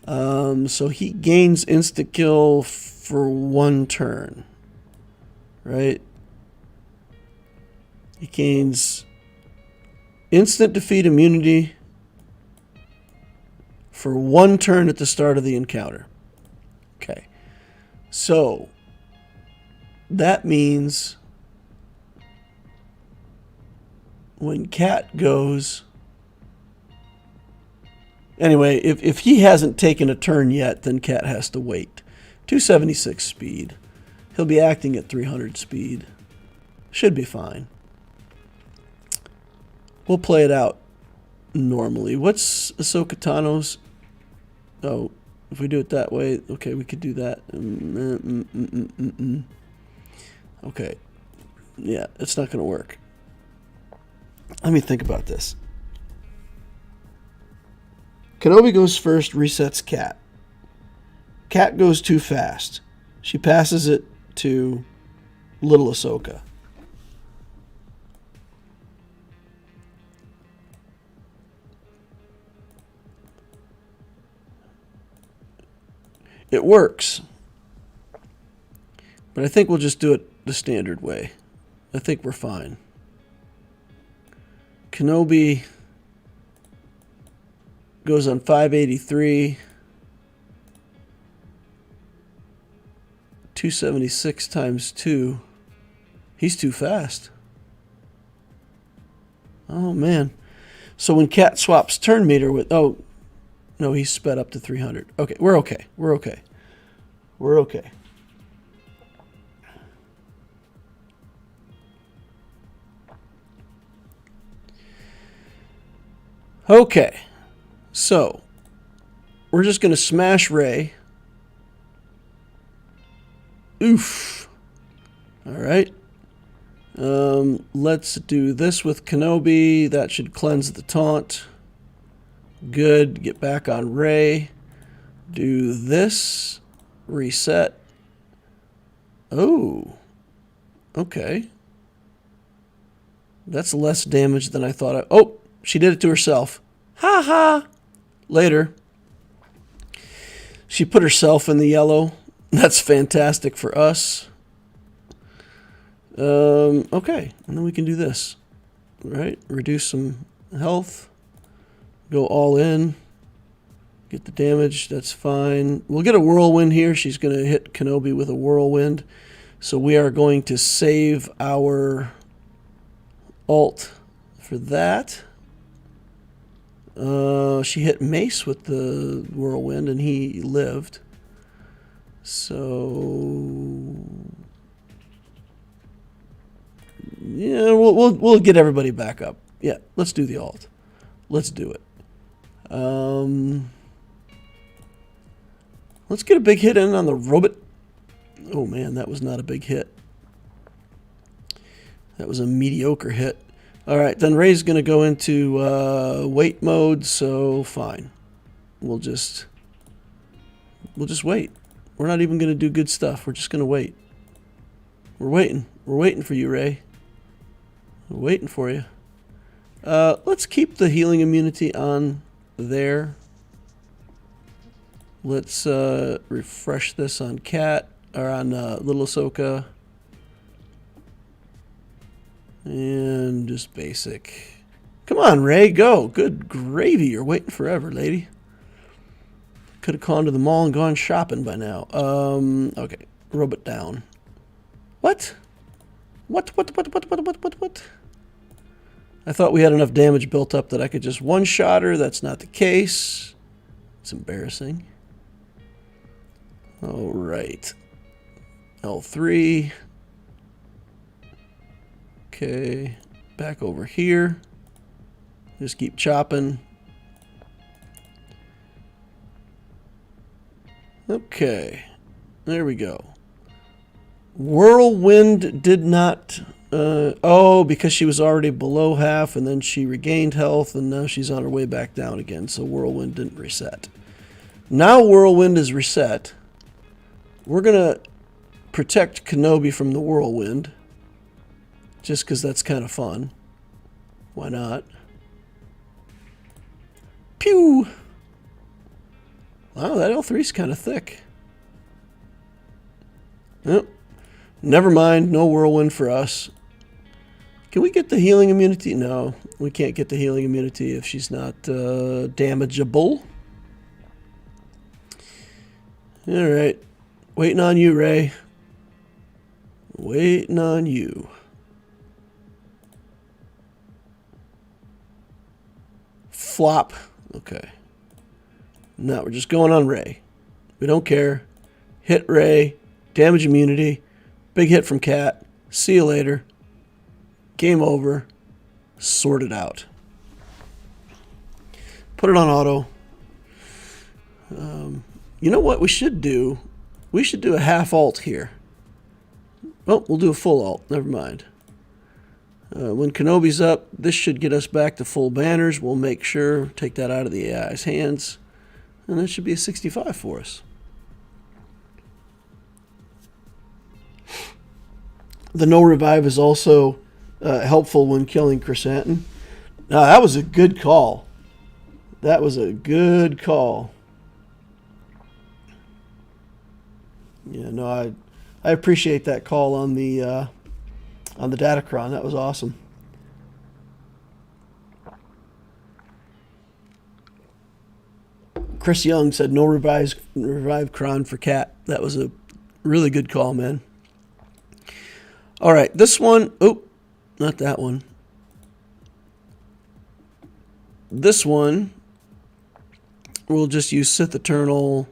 So he gains instant kill for 1 turn. Right? He gains instant defeat immunity for 1 turn at the start of the encounter. Okay. So, that means when Cat goes... Anyway, if he hasn't taken a turn yet, then Cat has to wait. 276 speed. He'll be acting at 300 speed. Should be fine. We'll play it out normally. What's Ahsoka Tano's? Oh, if we do it that way, okay, we could do that. Okay. Yeah, it's not going to work. Let me think about this. Kenobi goes first, resets Cat. Cat goes too fast. She passes it to little Ahsoka. It works. But I think we'll just do it the standard way. I think we're fine. Kenobi goes on 583. 276 times 2. He's too fast. Oh, man. So when Cat swaps turn meter with... Oh, no, he's sped up to 300. Okay, we're okay. We're okay. We're okay. Okay. So, we're just going to smash Rey. Oof. All right. Let's do this with Kenobi. That should cleanse the taunt. Good. Get back on Rey. Do this. Reset. Oh. Okay. That's less damage than I thought. Oh, she did it to herself. Ha ha. Later. She put herself in the yellow. That's fantastic for us. Okay. And then we can do this. Right? Reduce some health. Go all in. Get the damage, that's fine. We'll get a whirlwind here. She's going to hit Kenobi with a whirlwind. So we are going to save our ult for that. She hit Mace with the whirlwind and he lived. So yeah, we'll get everybody back up. Yeah, let's do the ult. Let's do it. Let's get a big hit in on the robot. Oh man, that was not a big hit. That was a mediocre hit. All right, then Rey's going to go into wait mode, so fine. We'll just wait. We're not even going to do good stuff. We're just going to wait. We're waiting. We're waiting for you, Rey. We're waiting for you. Let's keep the healing immunity on there. Let's refresh this on Cat, or on Little Ahsoka. And just basic. Come on, Rey, go. Good gravy. You're waiting forever, lady. Could have gone to the mall and gone shopping by now. Okay. Robot down. What? What? I thought we had enough damage built up that I could just one-shot her. That's not the case. It's embarrassing. All right. L3. Okay. Back over here. Just keep chopping. Okay. There we go. Whirlwind did not... oh, because she was already below half, and then she regained health, and now she's on her way back down again, so Whirlwind didn't reset. Now Whirlwind is reset. We're going to protect Kenobi from the Whirlwind, just because that's kind of fun. Why not? Pew! Wow, that L3 is kind of thick. Oh, never mind, no Whirlwind for us. Can we get the healing immunity? No, we can't get the healing immunity if she's not damageable. All right. Waiting on you, Rey. Waiting on you. Flop. Okay. Now we're just going on Rey. We don't care. Hit Rey. Damage immunity. Big hit from Cat. See you later. Game over. Sort it out. Put it on auto. You know what we should do? We should do a half ult here. Oh, we'll do a full ult. Never mind. When Kenobi's up, this should get us back to full banners. We'll make sure, take that out of the AI's hands. And that should be a 65 for us. The no revive is also helpful when killing Chrysanthemum. Now, that was a good call. That was a good call. Yeah, no, I appreciate that call on the Datacron. That was awesome. Chris Young said no revive Kron for Cat. That was a really good call, man. All right, this one. Oh, not that one. This one, we'll just use Sith Eternal,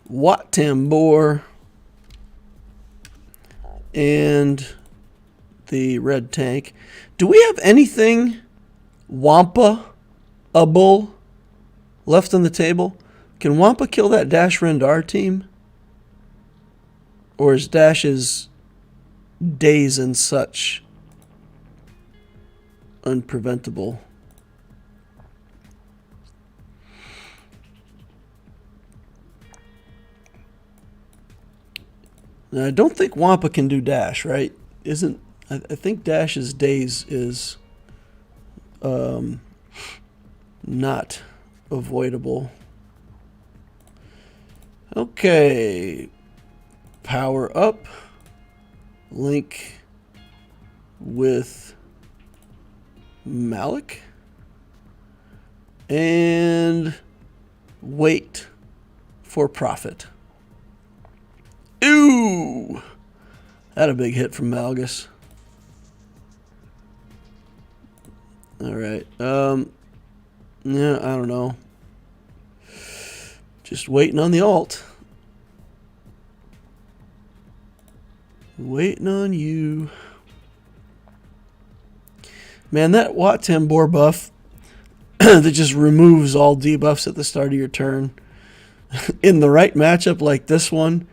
Wat Tambor, and the red tank. Do we have anything Wampa-able left on the table? Can Wampa kill that Dash Rendar team? Or is Dash's days and such unpreventable? Now, I don't think Wampa can do Dash, right? I think Dash's days is not avoidable. Okay. Power up. Link with Malik. And Wait for profit. Ooh! That a big hit from Malgus. Alright. Yeah, I don't know. Just waiting on the alt. Waiting on you. Man, that Wat Tambor buff that just removes all debuffs at the start of your turn. In the right matchup like this one,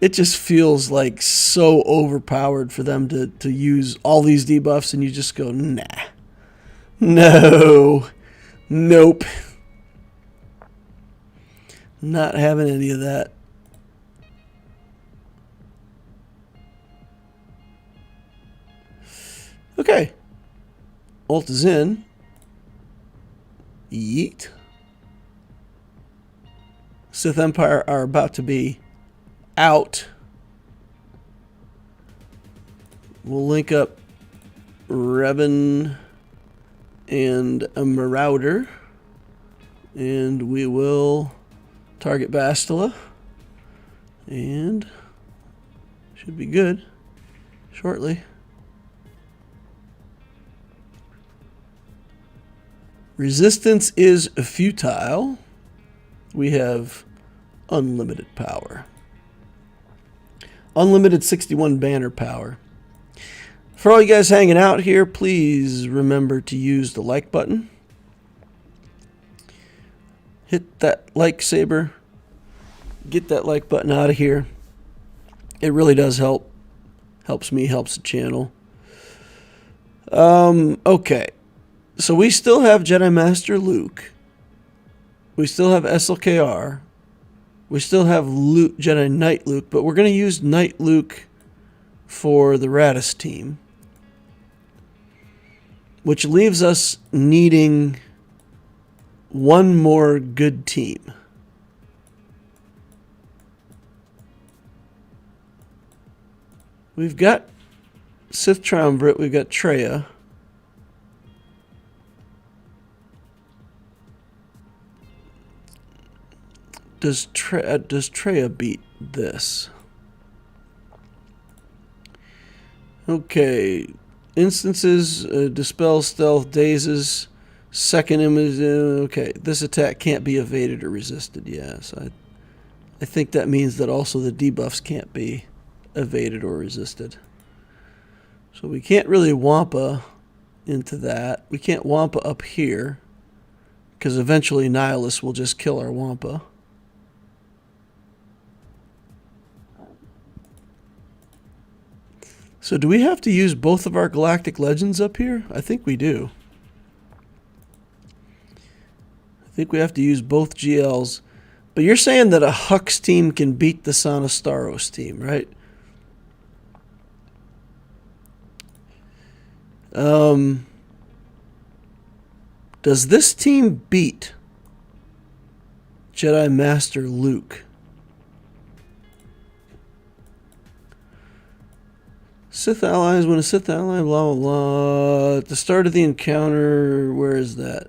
it just feels like so overpowered for them to use all these debuffs, and you just go, nah. No. Nope. Not having any of that. Okay. Ult is in. Yeet. Sith Empire are about to be out. We'll link up Revan and a Marauder. And we will target Bastila. And should be good shortly. Resistance is futile. We have unlimited power. Unlimited 61 banner power. For all you guys hanging out here, please remember to use the like button. Hit that like saber. Get that like button out of here. It really does help. Helps me, helps the channel. Okay. So we still have Jedi Master Luke. We still have SLKR. We still have Jedi Knight Luke, but we're going to use Knight Luke for the Radis team. Which leaves us needing one more good team. We've got Sith Triumvirate, we've got Traya. Does Traya beat this? Okay. Instances, dispel, stealth, dazes, second image. Okay, this attack can't be evaded or resisted. Yeah, so I think that means that also the debuffs can't be evaded or resisted. So we can't really Wampa into that. We can't Wampa up here because eventually Nihilus will just kill our Wampa. So do we have to use both of our Galactic Legends up here? I think we do. I think we have to use both GLs. But you're saying that a Hux team can beat the Sana Staros team, right? Does this team beat Jedi Master Luke? Sith allies, when a Sith ally, blah, blah, blah. At the start of the encounter, where is that?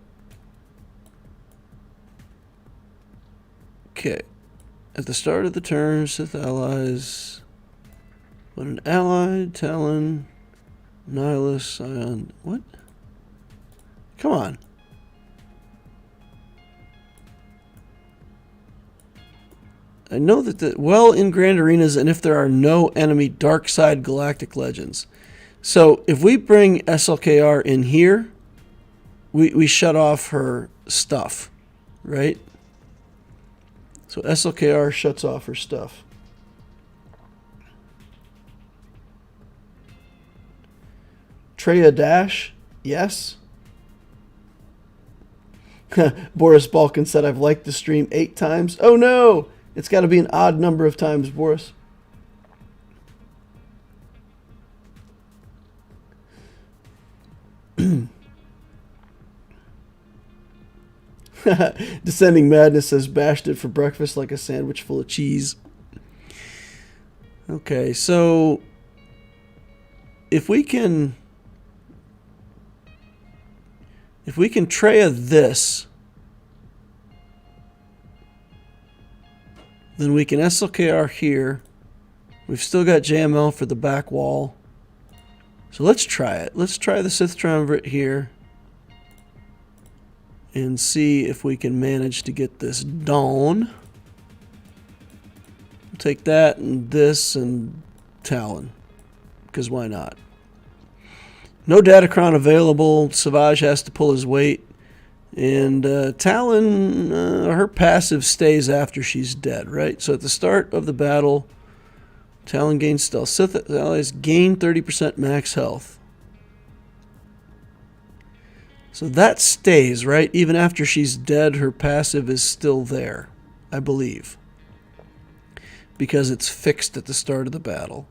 Okay. At the start of the turn, Sith allies. When an ally, Talon, Nihilus, Scion. What? Come on. I know that well in Grand Arenas and if there are no enemy Dark Side Galactic Legends. So if we bring SLKR in here, we shut off her stuff, right? So SLKR shuts off her stuff. Traya Dash, yes. Boris Balkan said, I've liked the stream 8 times. Oh no! It's got to be an odd number of times, Boris. Descending Madness says, bashed it for breakfast like a sandwich full of cheese. Okay, so if we can Traya this Then we can SLKR here. We've still got JML for the back wall. So let's try it. Let's try the Sith Triumvirate here. And see if we can manage to get this done. We'll take that and this and Talon. Because why not? No Datacron available. Savage has to pull his weight. And Talon, her passive stays after she's dead, right? So at the start of the battle, Talon gains stealth. Sith allies gain 30% max health. So that stays, right? Even after she's dead, her passive is still there, I believe. Because it's fixed at the start of the battle.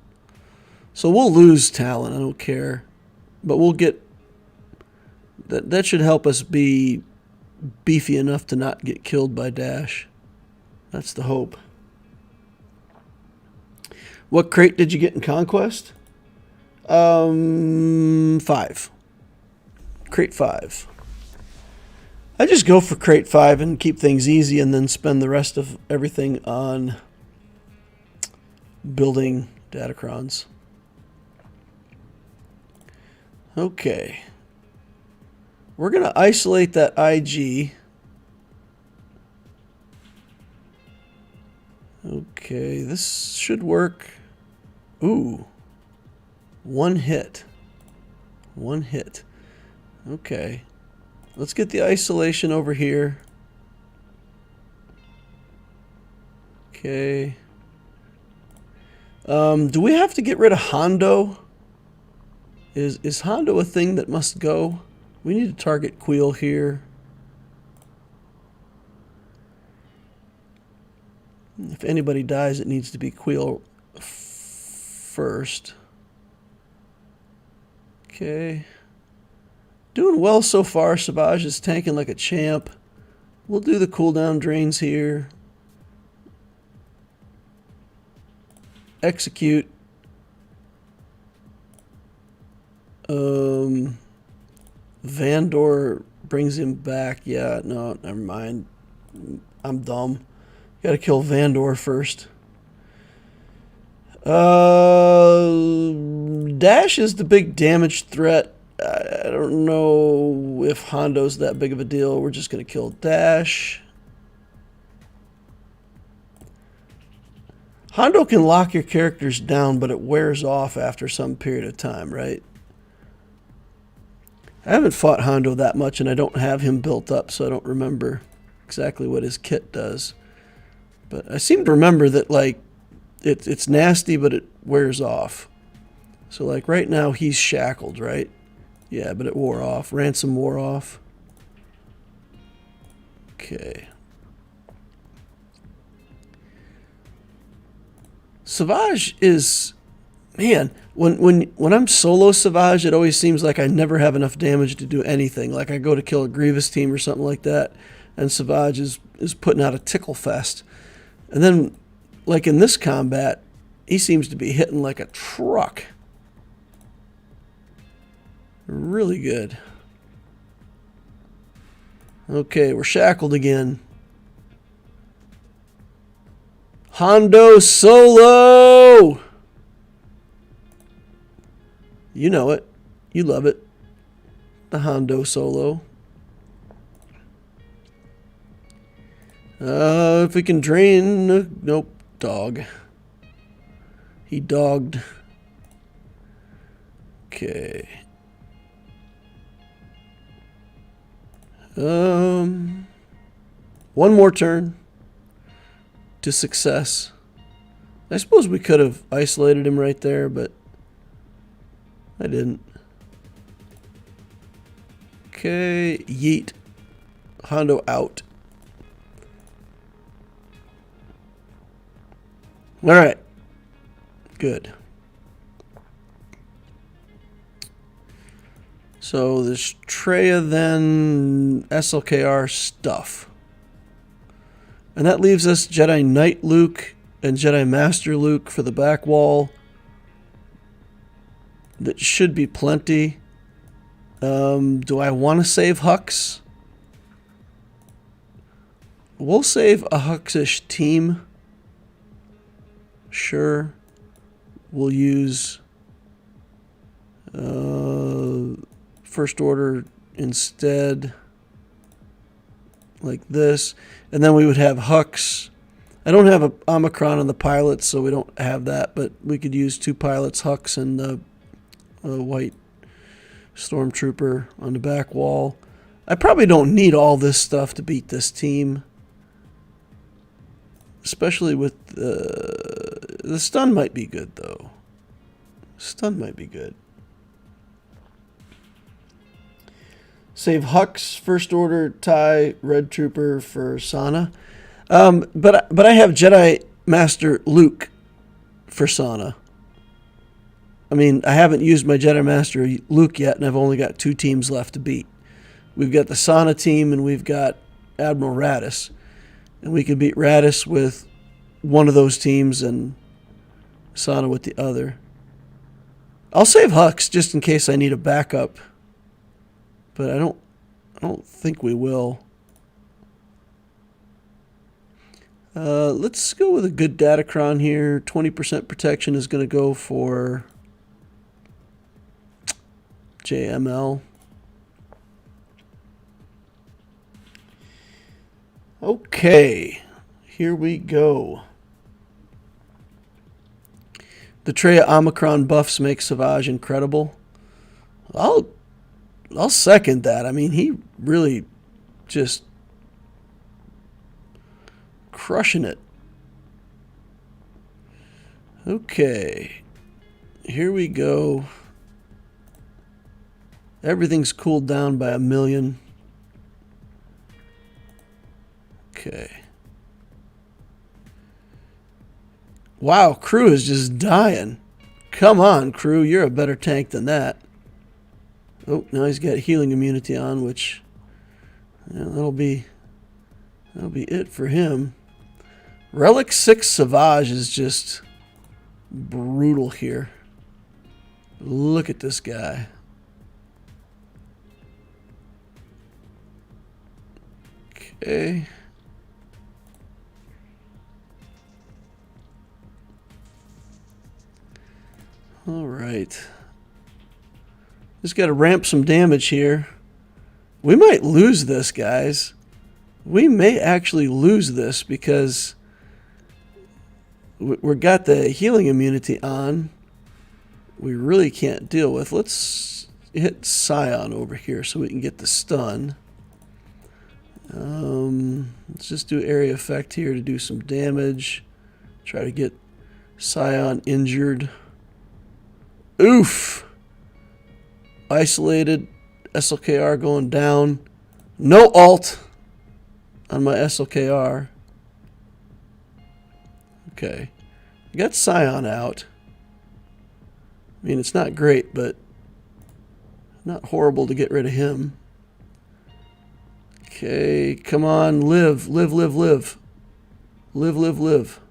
So we'll lose Talon, I don't care. But we'll get... That should help us be beefy enough to not get killed by Dash. That's the hope. What crate did you get in Conquest? 5. Crate 5. I just go for crate 5 and keep things easy and then spend the rest of everything on building Datacrons. Okay. We're going to isolate that IG. Okay, this should work. Ooh. One hit. One hit. Okay. Let's get the isolation over here. Okay. Do we have to get rid of Hondo? Is Hondo a thing that must go? We need to target Queel here. If anybody dies, it needs to be Queel first. Okay. Doing well so far. Savage is tanking like a champ. We'll do the cooldown drains here. Execute. Vandor brings him back. Yeah, no, never mind. I'm dumb. Gotta kill Vandor first. Dash is the big damage threat. I don't know if Hondo's that big of a deal. We're just gonna kill Dash. Hondo can lock your characters down, but it wears off after some period of time, right? I haven't fought Hondo that much, and I don't have him built up, so I don't remember exactly what his kit does. But I seem to remember that, like, it's nasty, but it wears off. So, like, right now he's shackled, right? Yeah, but it wore off. Ransom wore off. Okay. Savage is... Man, when I'm solo Savage, it always seems like I never have enough damage to do anything. Like I go to kill a Grievous team or something like that, and Savage is putting out a tickle fest. And then, like in this combat, he seems to be hitting like a truck. Really good. Okay, we're shackled again. Hondo solo! You know it. You love it. The Hondo solo. If we can drain... Nope. Dog. He dogged. Okay. One more turn to success. I suppose we could have isolated him right there, but I didn't. Okay, yeet. Hondo out. All right. Good. So this Treya then SLKR stuff. And that leaves us Jedi Knight Luke and Jedi Master Luke for the back wall. That should be plenty. Do I want to save Hux? We'll save a Huxish team. Sure. We'll use First Order instead, like this. And then we would have Hux. I don't have a Omicron on the pilots, so we don't have that, but we could use 2 pilots, Hux and the white Stormtrooper on the back wall. I probably don't need all this stuff to beat this team, especially with the stun might be good, though. Stun might be good. Save Hux, First Order, TIE, Red Trooper for Sana. But I have Jedi Master Luke for Sana. I mean, I haven't used my Jedi Master Luke yet, and I've only got 2 teams left to beat. We've got the Sana team, and we've got Admiral Raddus. And we can beat Raddus with one of those teams and Sana with the other. I'll save Hux just in case I need a backup. But I don't think we will. Let's go with a good Datacron here. 20% protection is going to go for JML. Okay, here we go. The Traya Omicron buffs make Savage incredible. I'll second that. I mean, he really just crushing it. Okay, here we go. Everything's cooled down by 1,000,000. Okay. Wow, Crew is just dying. Come on, Crew, you're a better tank than that. Oh, now he's got healing immunity on, which that'll be it for him. Relic 6 Savage is just brutal here. Look at this guy. Okay. All right. Just got to ramp some damage here. We might lose this, guys. We may actually lose this because we've got the healing immunity on. We really can't deal with. Let's hit Scion over here so we can get the stun. Let's just do area effect here to do some damage. Try to get Scion injured. Oof! Isolated. SLKR going down. No ult on my SLKR. Okay. Got Scion out. I mean, it's not great, but not horrible to get rid of him. Okay, come on, live. Live, live, live. Live, live, live.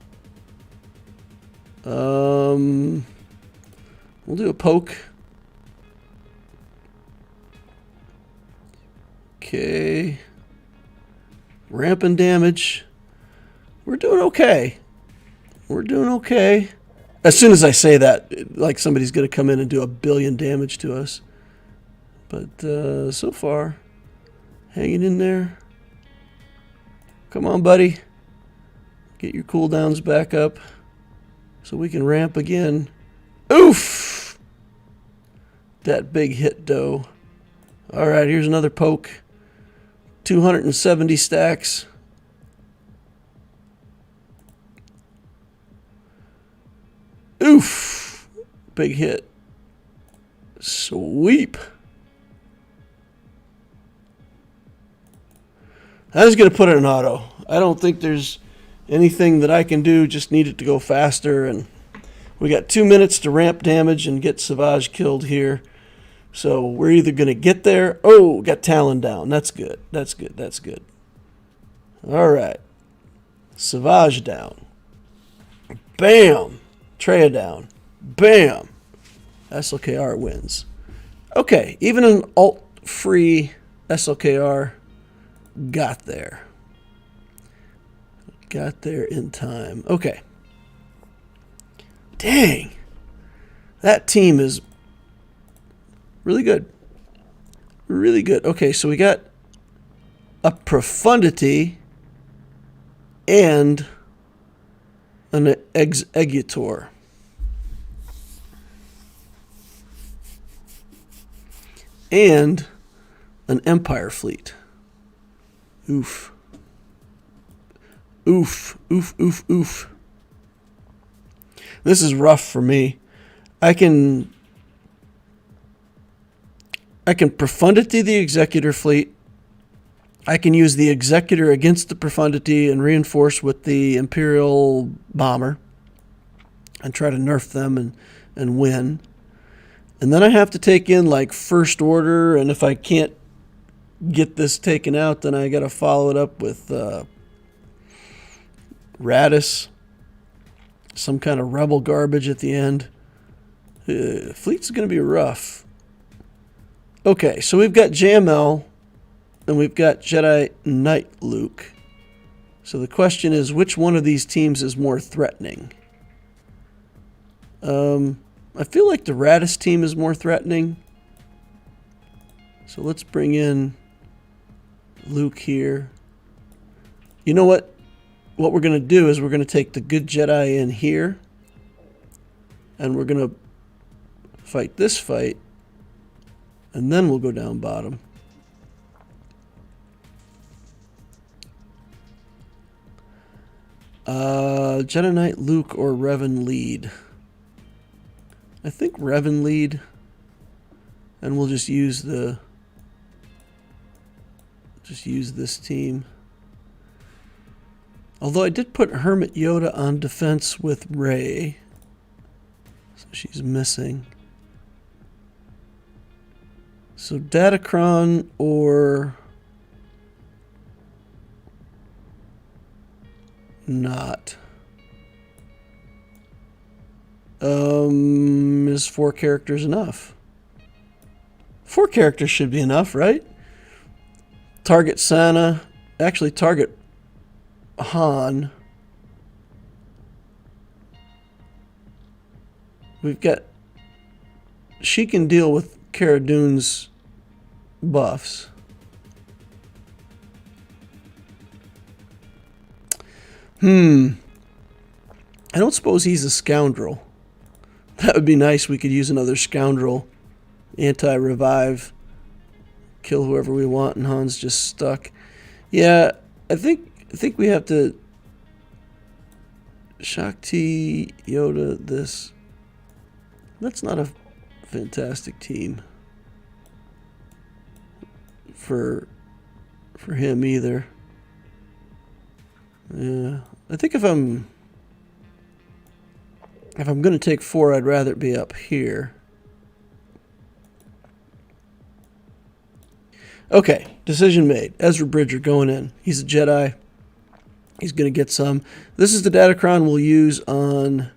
We'll do a poke. Okay. Ramping damage. We're doing okay. We're doing okay. As soon as I say that, like somebody's going to come in and do 1 billion damage to us. But so far, hanging in there. Come on, buddy. Get your cooldowns back up so we can ramp again. Oof! That big hit, though. All right, here's another poke. 270 stacks. Oof! Big hit. Sweep. I was going to put it in auto. I don't think there's anything that I can do. Just need it to go faster. And we got 2 minutes to ramp damage and get Savage killed here. So we're either going to get there. Oh, got Talon down. That's good. That's good. That's good. All right. Savage down. Bam. Traya down. Bam. SLKR wins. Okay. Even an ult-free SLKR got there. Got there in time. Okay. Dang. That team is really good. Really good. Okay, so we got a profundity and an executor. And an empire fleet. Oof. Oof. Oof, oof, oof. This is rough for me. I can profundity the executor fleet. I can use the executor against the profundity and reinforce with the imperial bomber and try to nerf them and win. And then I have to take in like first order, and if I can't get this taken out, then I got to follow it up with Radis, some kind of rebel garbage at the end. Fleet's going to be rough. Okay, so we've got JML and we've got Jedi Knight Luke. So the question is, which one of these teams is more threatening? I feel like the Radis team is more threatening. So let's bring in Luke here. You know what? What we're going to do is we're going to take the good Jedi in here. And we're going to fight this fight. And then we'll go down bottom. Jedi Knight Luke or Revan lead. I think Revan lead. And we'll just use this team. Although I did put Hermit Yoda on defense with Rey. So she's missing. So Datacron or not. Is 4 characters enough? 4 characters should be enough, right? Target Sana. Actually, target Han. We've got... She can deal with Cara Dune's buffs. I don't suppose he's a scoundrel. That would be nice. We could use another scoundrel. Anti-revive. Kill whoever we want and Han's just stuck. Yeah, I think we have to Shakti, Yoda, this. That's not a fantastic team for him either. Yeah, I think if I'm going to take 4, I'd rather it be up here. Okay, decision made. Ezra Bridger going in. He's a Jedi. He's going to get some. This is the Datacron we'll use on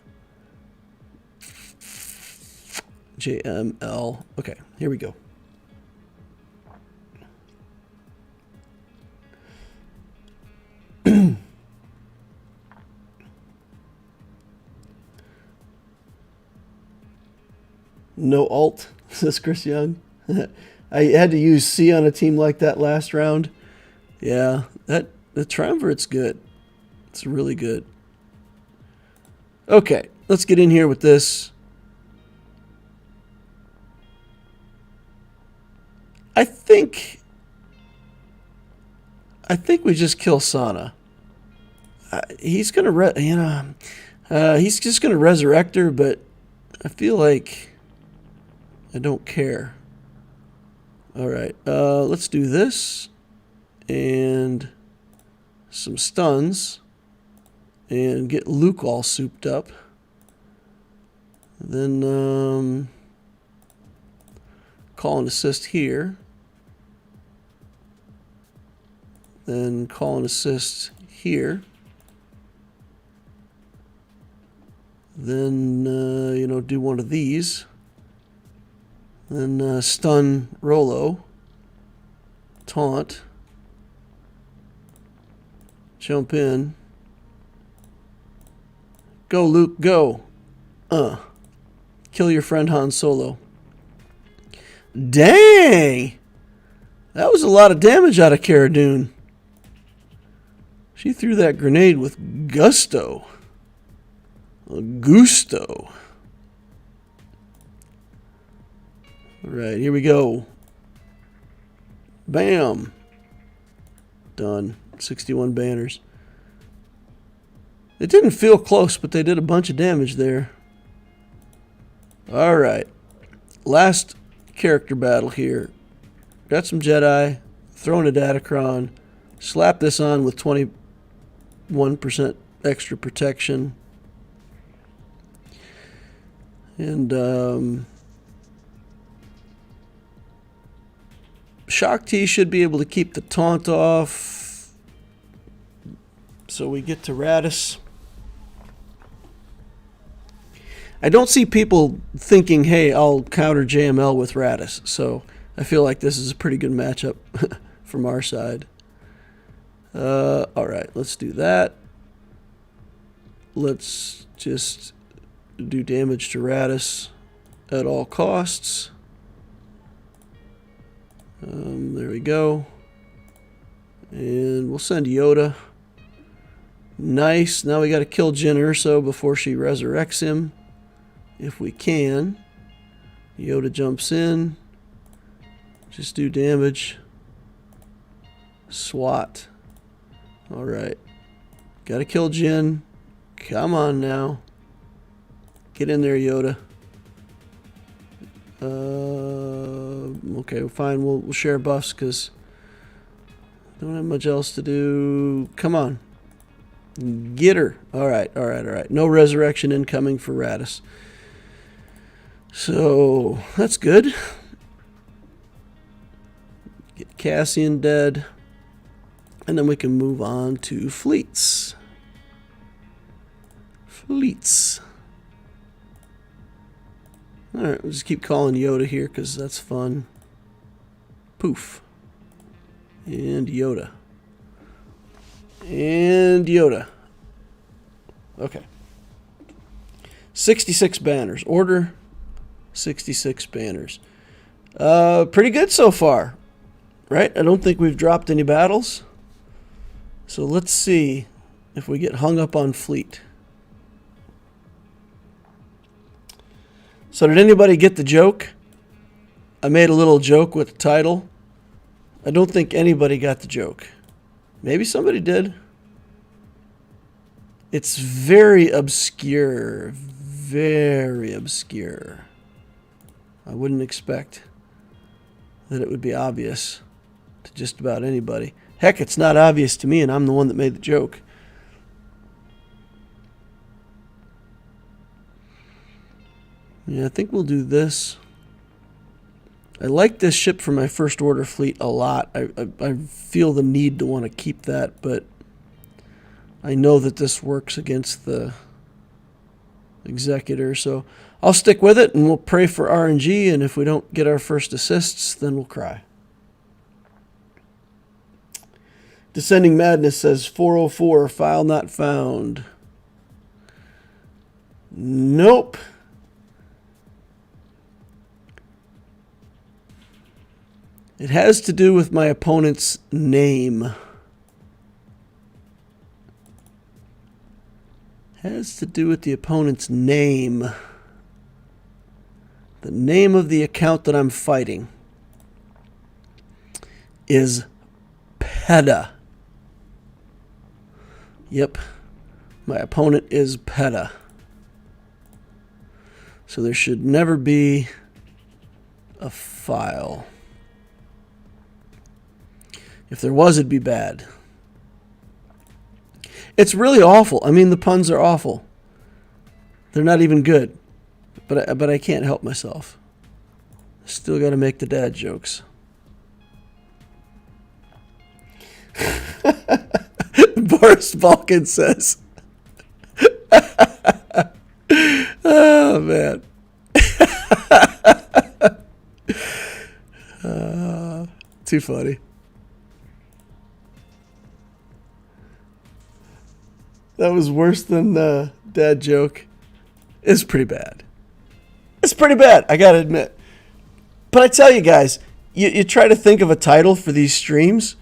JML. Okay, here we go. No alt, says Chris Young. I had to use C on a team like that last round. Yeah, the Triumvirate's good. It's really good. Okay, let's get in here with this. I think we just kill Sana. He's gonna, he's just gonna resurrect her, but I feel like I don't care. All right, let's do this and some stuns and get Luke all souped up. Then call and assist here. Then call and assist here. Then, do one of these. Then stun Rolo. Taunt. Jump in. Go, Luke, go. Kill your friend Han Solo. Dang! That was a lot of damage out of Cara Dune. She threw that grenade with gusto. Gusto. Alright, here we go. Bam! Done. 61 banners. It didn't feel close, but they did a bunch of damage there. Alright. Last character battle here. Got some Jedi. Throwing a Datacron. Slap this on with 21% extra protection. And, Shock T should be able to keep the taunt off. So we get to Radis. I don't see people thinking, hey, I'll counter JML with Radis. So I feel like this is a pretty good matchup from our side. Alright, let's do that. Let's just do damage to Radis at all costs. There we go. And we'll send Yoda. Nice. Now we got to kill Jyn Erso before she resurrects him. If we can. Yoda jumps in. Just do damage. SWAT. Alright. Got to kill Jyn. Come on now. Get in there, Yoda. Okay, fine. We'll share buffs because don't have much else to do. Come on. Get her. Alright. No resurrection incoming for Radis. So, that's good. Get Cassian dead. And then we can move on to fleets. Fleets. Alright, we'll just keep calling Yoda here because that's fun. Poof. And Yoda. And Yoda. Okay. 66 banners. Order 66 banners. Pretty good so far. Right? I don't think we've dropped any battles. So let's see if we get hung up on fleet. So did anybody get the joke? I made a little joke with the title. I don't think anybody got the joke. Maybe somebody did. It's very obscure. Very obscure. I wouldn't expect that it would be obvious to just about anybody. Heck, it's not obvious to me, and I'm the one that made the joke. Yeah, I think we'll do this. I like this ship for my first order fleet a lot. I feel the need to want to keep that, but I know that this works against the Executor, so I'll stick with it, and we'll pray for RNG, and if we don't get our first assists, then we'll cry. Descending Madness says 404, file not found. Nope. It has to do with my opponent's name. Has to do with the opponent's name. The name of the account that I'm fighting is PETA. Yep. My opponent is PETA. So there should never be a file. If there was, it'd be bad. It's really awful. I mean, the puns are awful. They're not even good. But I can't help myself. Still got to make the dad jokes. Boris Balkan says. Oh, man. Too funny. That was worse than the dad joke. It's pretty bad. It's pretty bad, I gotta admit. But I tell you guys, you try to think of a title for these streams,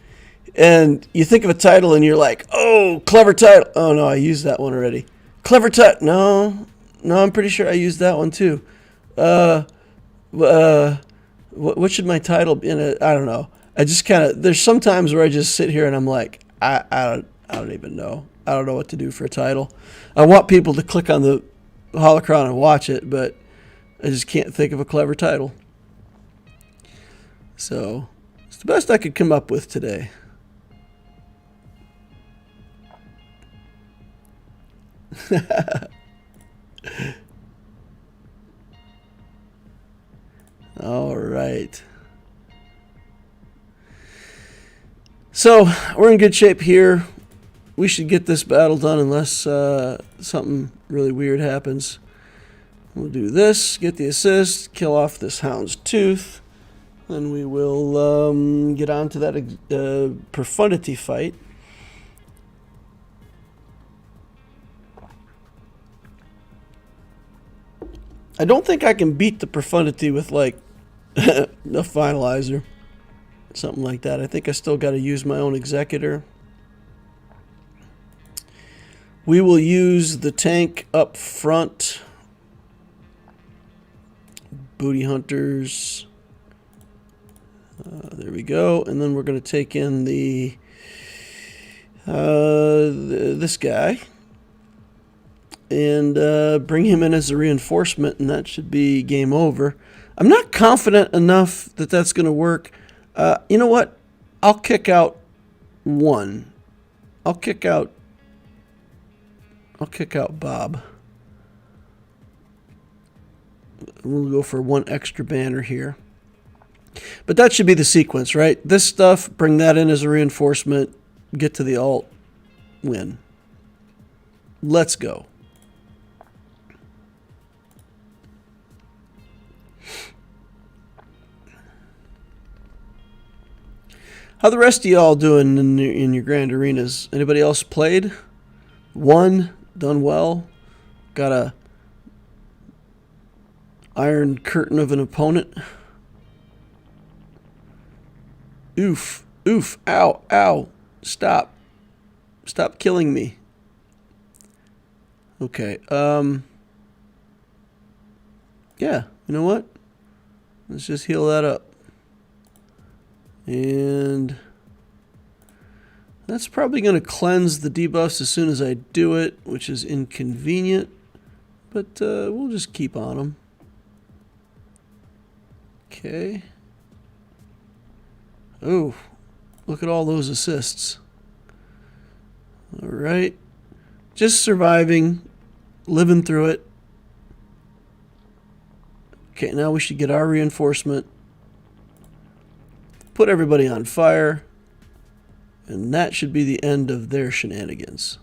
and you think of a title and you're like, oh, clever title. Oh, no, I used that one already. Clever title. No, I'm pretty sure I used that one too. What should my title be? I don't know. I just kind of, there's some times where I just sit here and I'm like, I don't even know. I don't know what to do for a title. I want people to click on the holocron and watch it, but I just can't think of a clever title. So it's the best I could come up with today. All right. So we're in good shape here. We should get this battle done unless something really weird happens. We'll do this, get the assist, kill off this Hound's Tooth. Then we will get on to that profundity fight. I don't think I can beat the profundity with like a finalizer. Something like that. I think I still got to use my own executor. We will use the tank up front. Booty hunters. There we go. And then we're going to take in this guy and bring him in as a reinforcement, and that should be game over. I'm not confident enough that that's going to work. You know what? I'll kick out one. I'll kick out Bob. We'll go for one extra banner here. But that should be the sequence, right? This stuff, bring that in as a reinforcement, get to the alt, win. Let's go. How the rest of y'all doing in your grand arenas? Anybody else played? Won? Done well? Got a iron curtain of an opponent? Oof. Oof. Ow. Ow. Stop. Stop killing me. Okay. Yeah. You know what? Let's just heal that up. And that's probably going to cleanse the debuffs as soon as I do it, which is inconvenient. But we'll just keep on them. Okay. Oh, look at all those assists. All right. Just surviving, living through it. Okay, now we should get our reinforcement. Put everybody on fire. And that should be the end of their shenanigans.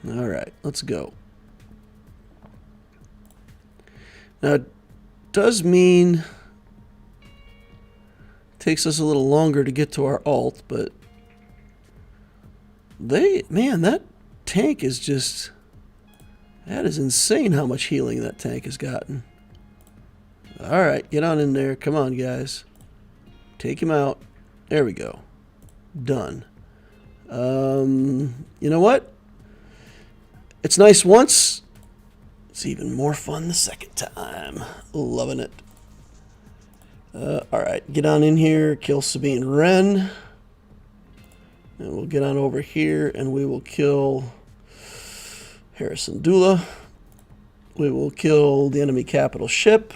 All right, let's go. Now, it does mean it takes us a little longer to get to our alt, but man, that tank is just, that is insane how much healing that tank has gotten. All right, get on in there. Come on, guys. Take him out. There we go. Done. You know what? It's nice once. It's even more fun the second time. Loving it. All right, get on in here. Kill Sabine Wren. And we'll get on over here and we will kill Harrison Dula. We will kill the enemy capital ship.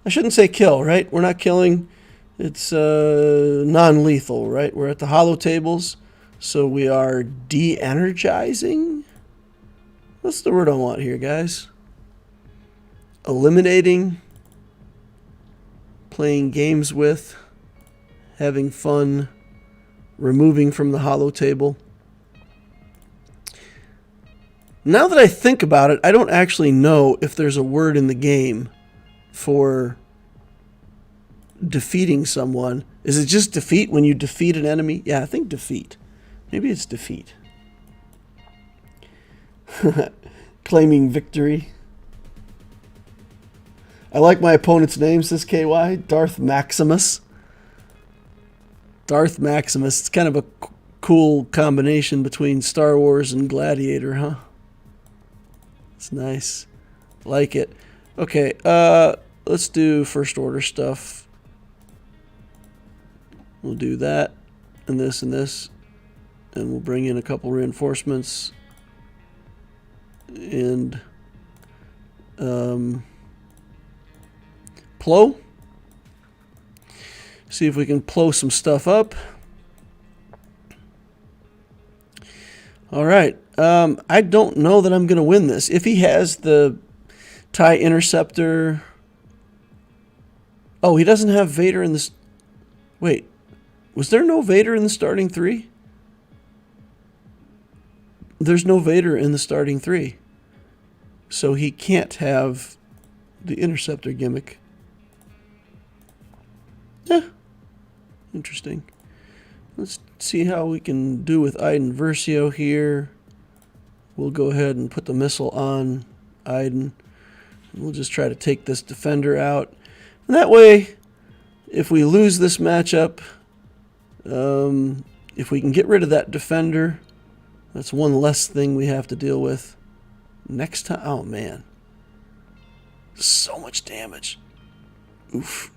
I shouldn't say kill, right? We're not killing. It's non-lethal, right? We're at the holo tables, so we are de-energizing. What's the word I want here, guys? Eliminating, playing games with, having fun, removing from the holo table. Now that I think about it, I don't actually know if there's a word in the game for defeating someone. Is it just defeat when you defeat an enemy? Yeah, I think defeat. Maybe it's defeat. Claiming victory. I like my opponent's name, says KY. Darth Maximus. Darth Maximus. It's kind of a cool combination between Star Wars and Gladiator, huh? It's nice. Like it. Okay, let's do first order stuff. We'll do that, and this, and this. And we'll bring in a couple reinforcements. And plow. See if we can plow some stuff up. All right. I don't know that I'm going to win this. If he has the TIE Interceptor. Oh, he doesn't have Vader in this. Wait. Was there no Vader in the starting three? There's no Vader in the starting three. So he can't have the Interceptor gimmick. Yeah. Interesting. Let's see how we can do with Iden Versio here. We'll go ahead and put the missile on Iden. We'll just try to take this defender out. And that way, if we lose this matchup, if we can get rid of that defender, that's one less thing we have to deal with next time. Oh, man. So much damage. Oof.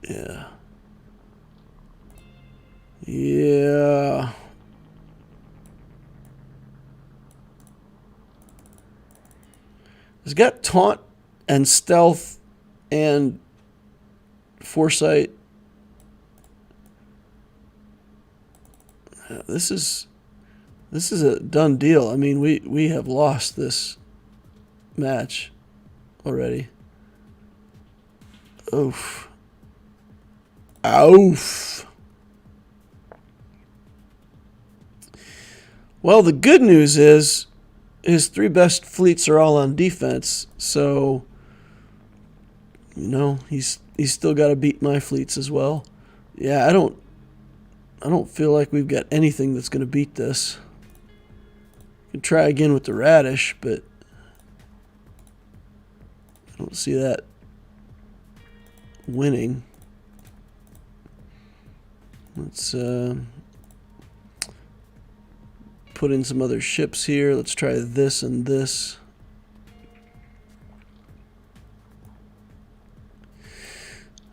Yeah. Yeah. It's got taunt and stealth and foresight. This is a done deal. I mean, we have lost this match already. Oof. Oof. Well, the good news is his three best fleets are all on defense, so you know he's still got to beat my fleets as well. Yeah, I don't feel like we've got anything that's going to beat this. Can try again with the Radish, but I don't see that winning. Let's put in some other ships here. Let's try this and this.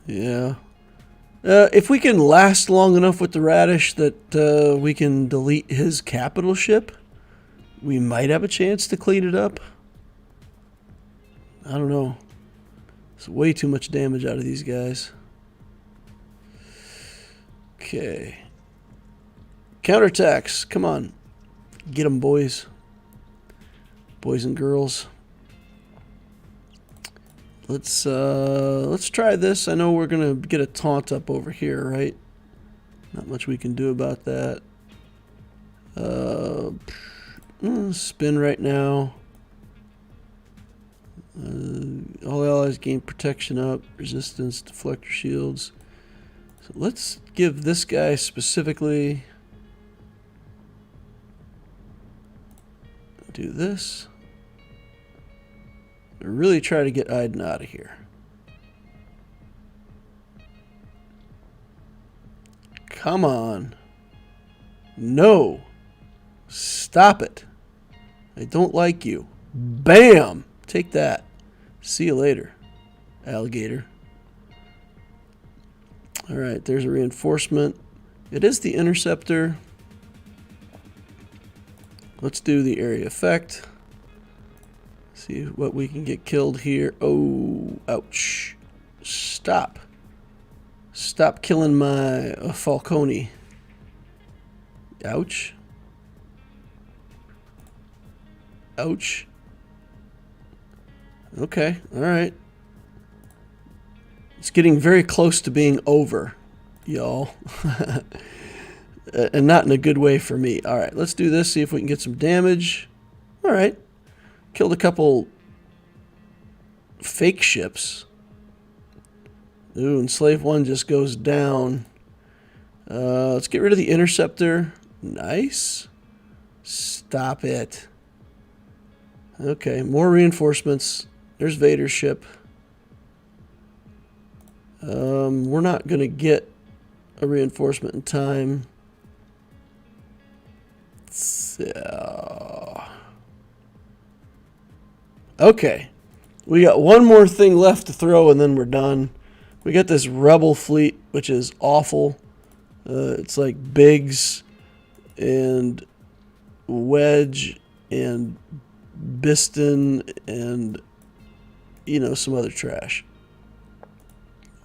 Yeah. If we can last long enough with the Radish that we can delete his capital ship, we might have a chance to clean it up. I don't know. It's way too much damage out of these guys. Okay. Counterattacks. Come on. Get them, boys. Boys and girls. Let's try this. I know we're gonna get a taunt up over here, right? Not much we can do about that. Spin right now. All allies gain protection up, resistance, deflector shields. So let's give this guy specifically. Do this. Really try to get Iden out of here. Come on. No. Stop it. I don't like you. Bam! Take that. See you later, alligator. Alright, there's a reinforcement. It is the interceptor. Let's do the area effect. See what we can get killed here. Oh, ouch. Stop. Stop killing my Falcone. Ouch. Ouch. Okay, alright. It's getting very close to being over, y'all. And not in a good way for me. Alright, let's do this, see if we can get some damage. Alright. Killed a couple fake ships. Ooh, and Slave 1 just goes down. Let's get rid of the interceptor. Nice. Stop it. Okay, more reinforcements. There's Vader's ship. We're not going to get a reinforcement in time. So, okay. We got one more thing left to throw and then we're done. We got this Rebel fleet, which is awful. It's like Biggs and Wedge and Biston and, you know, some other trash.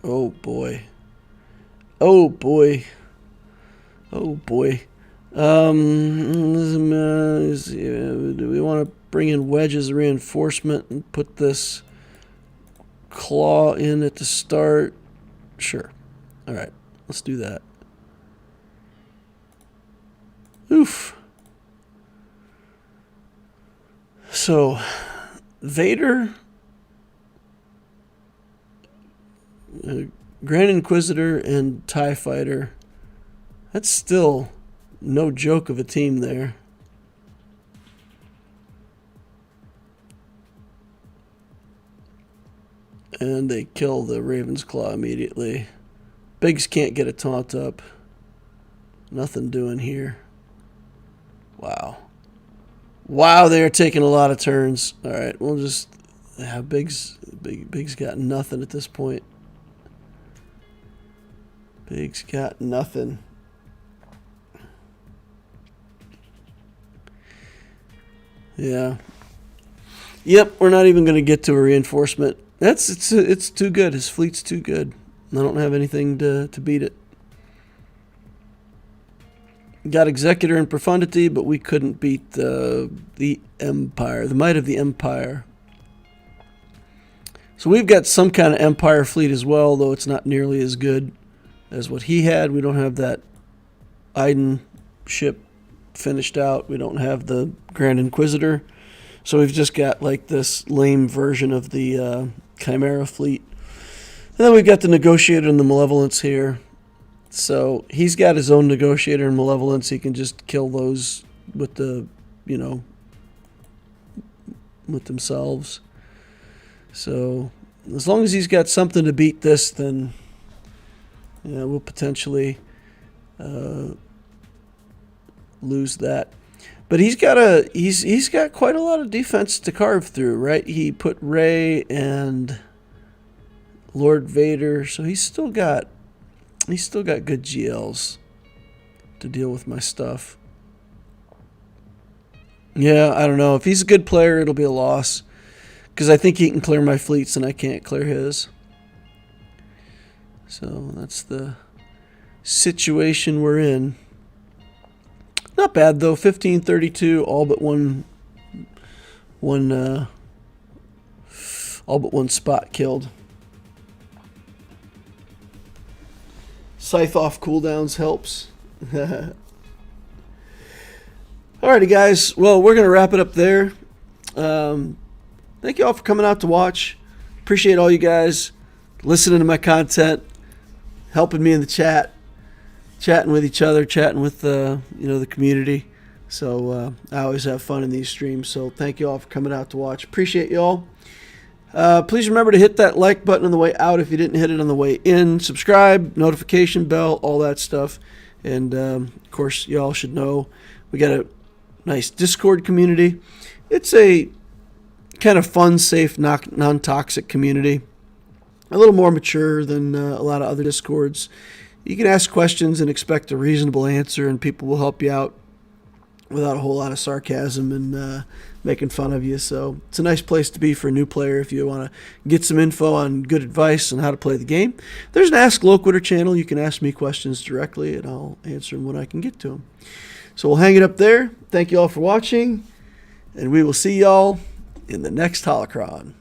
Oh boy. Oh boy. Oh boy. Do we want to bring in Wedge as a reinforcement and put this Claw in at the start? Sure. All right. Let's do that. Oof. So, Vader, Grand Inquisitor, and TIE Fighter. That's still no joke of a team there. And they kill the Raven's Claw immediately. Biggs can't get a taunt up. Nothing doing here. Wow. Wow, they're taking a lot of turns. All right, we'll just... Yeah, Biggs got nothing at this point. Biggs got nothing. Yeah. Yep, we're not even going to get to a reinforcement. It's too good. His fleet's too good. I don't have anything to beat it. Got Executor and Profundity, but we couldn't beat the Empire, the might of the Empire. So we've got some kind of Empire fleet as well, though it's not nearly as good as what he had. We don't have that Iden ship finished out. We don't have the Grand Inquisitor. So we've just got like this lame version of the Chimera fleet. And then we've got the Negotiator and the Malevolence here. So he's got his own Negotiator and Malevolence. He can just kill those with the, you know, with themselves. So as long as he's got something to beat this, then yeah, we'll potentially lose that. But he's got quite a lot of defense to carve through, right? He put Rey and Lord Vader, so he's still got good GLs to deal with my stuff. Yeah, I don't know. If he's a good player, it'll be a loss. Because I think he can clear my fleets and I can't clear his. So that's the situation we're in. Not bad though. 1532, all but one spot killed. Scythe off cooldowns helps. Alrighty guys, well, we're gonna wrap it up there. Thank you all for coming out to watch. Appreciate all you guys listening to my content, helping me in the chat, chatting with each other, chatting with the community. So I always have fun in these streams. So thank you all for coming out to watch. Appreciate you all. Please remember to hit that like button on the way out if you didn't hit it on the way in. Subscribe, notification bell, all that stuff. And of course, y'all should know we got a nice Discord community. It's a kind of fun, safe, non-toxic community. A little more mature than a lot of other Discords. You can ask questions and expect a reasonable answer, and people will help you out without a whole lot of sarcasm and making fun of you. So it's a nice place to be for a new player if you want to get some info on good advice on how to play the game. There's an Ask Loquitur channel. You can ask me questions directly, and I'll answer them when I can get to them. So we'll hang it up there. Thank you all for watching, and we will see y'all in the next Holocron.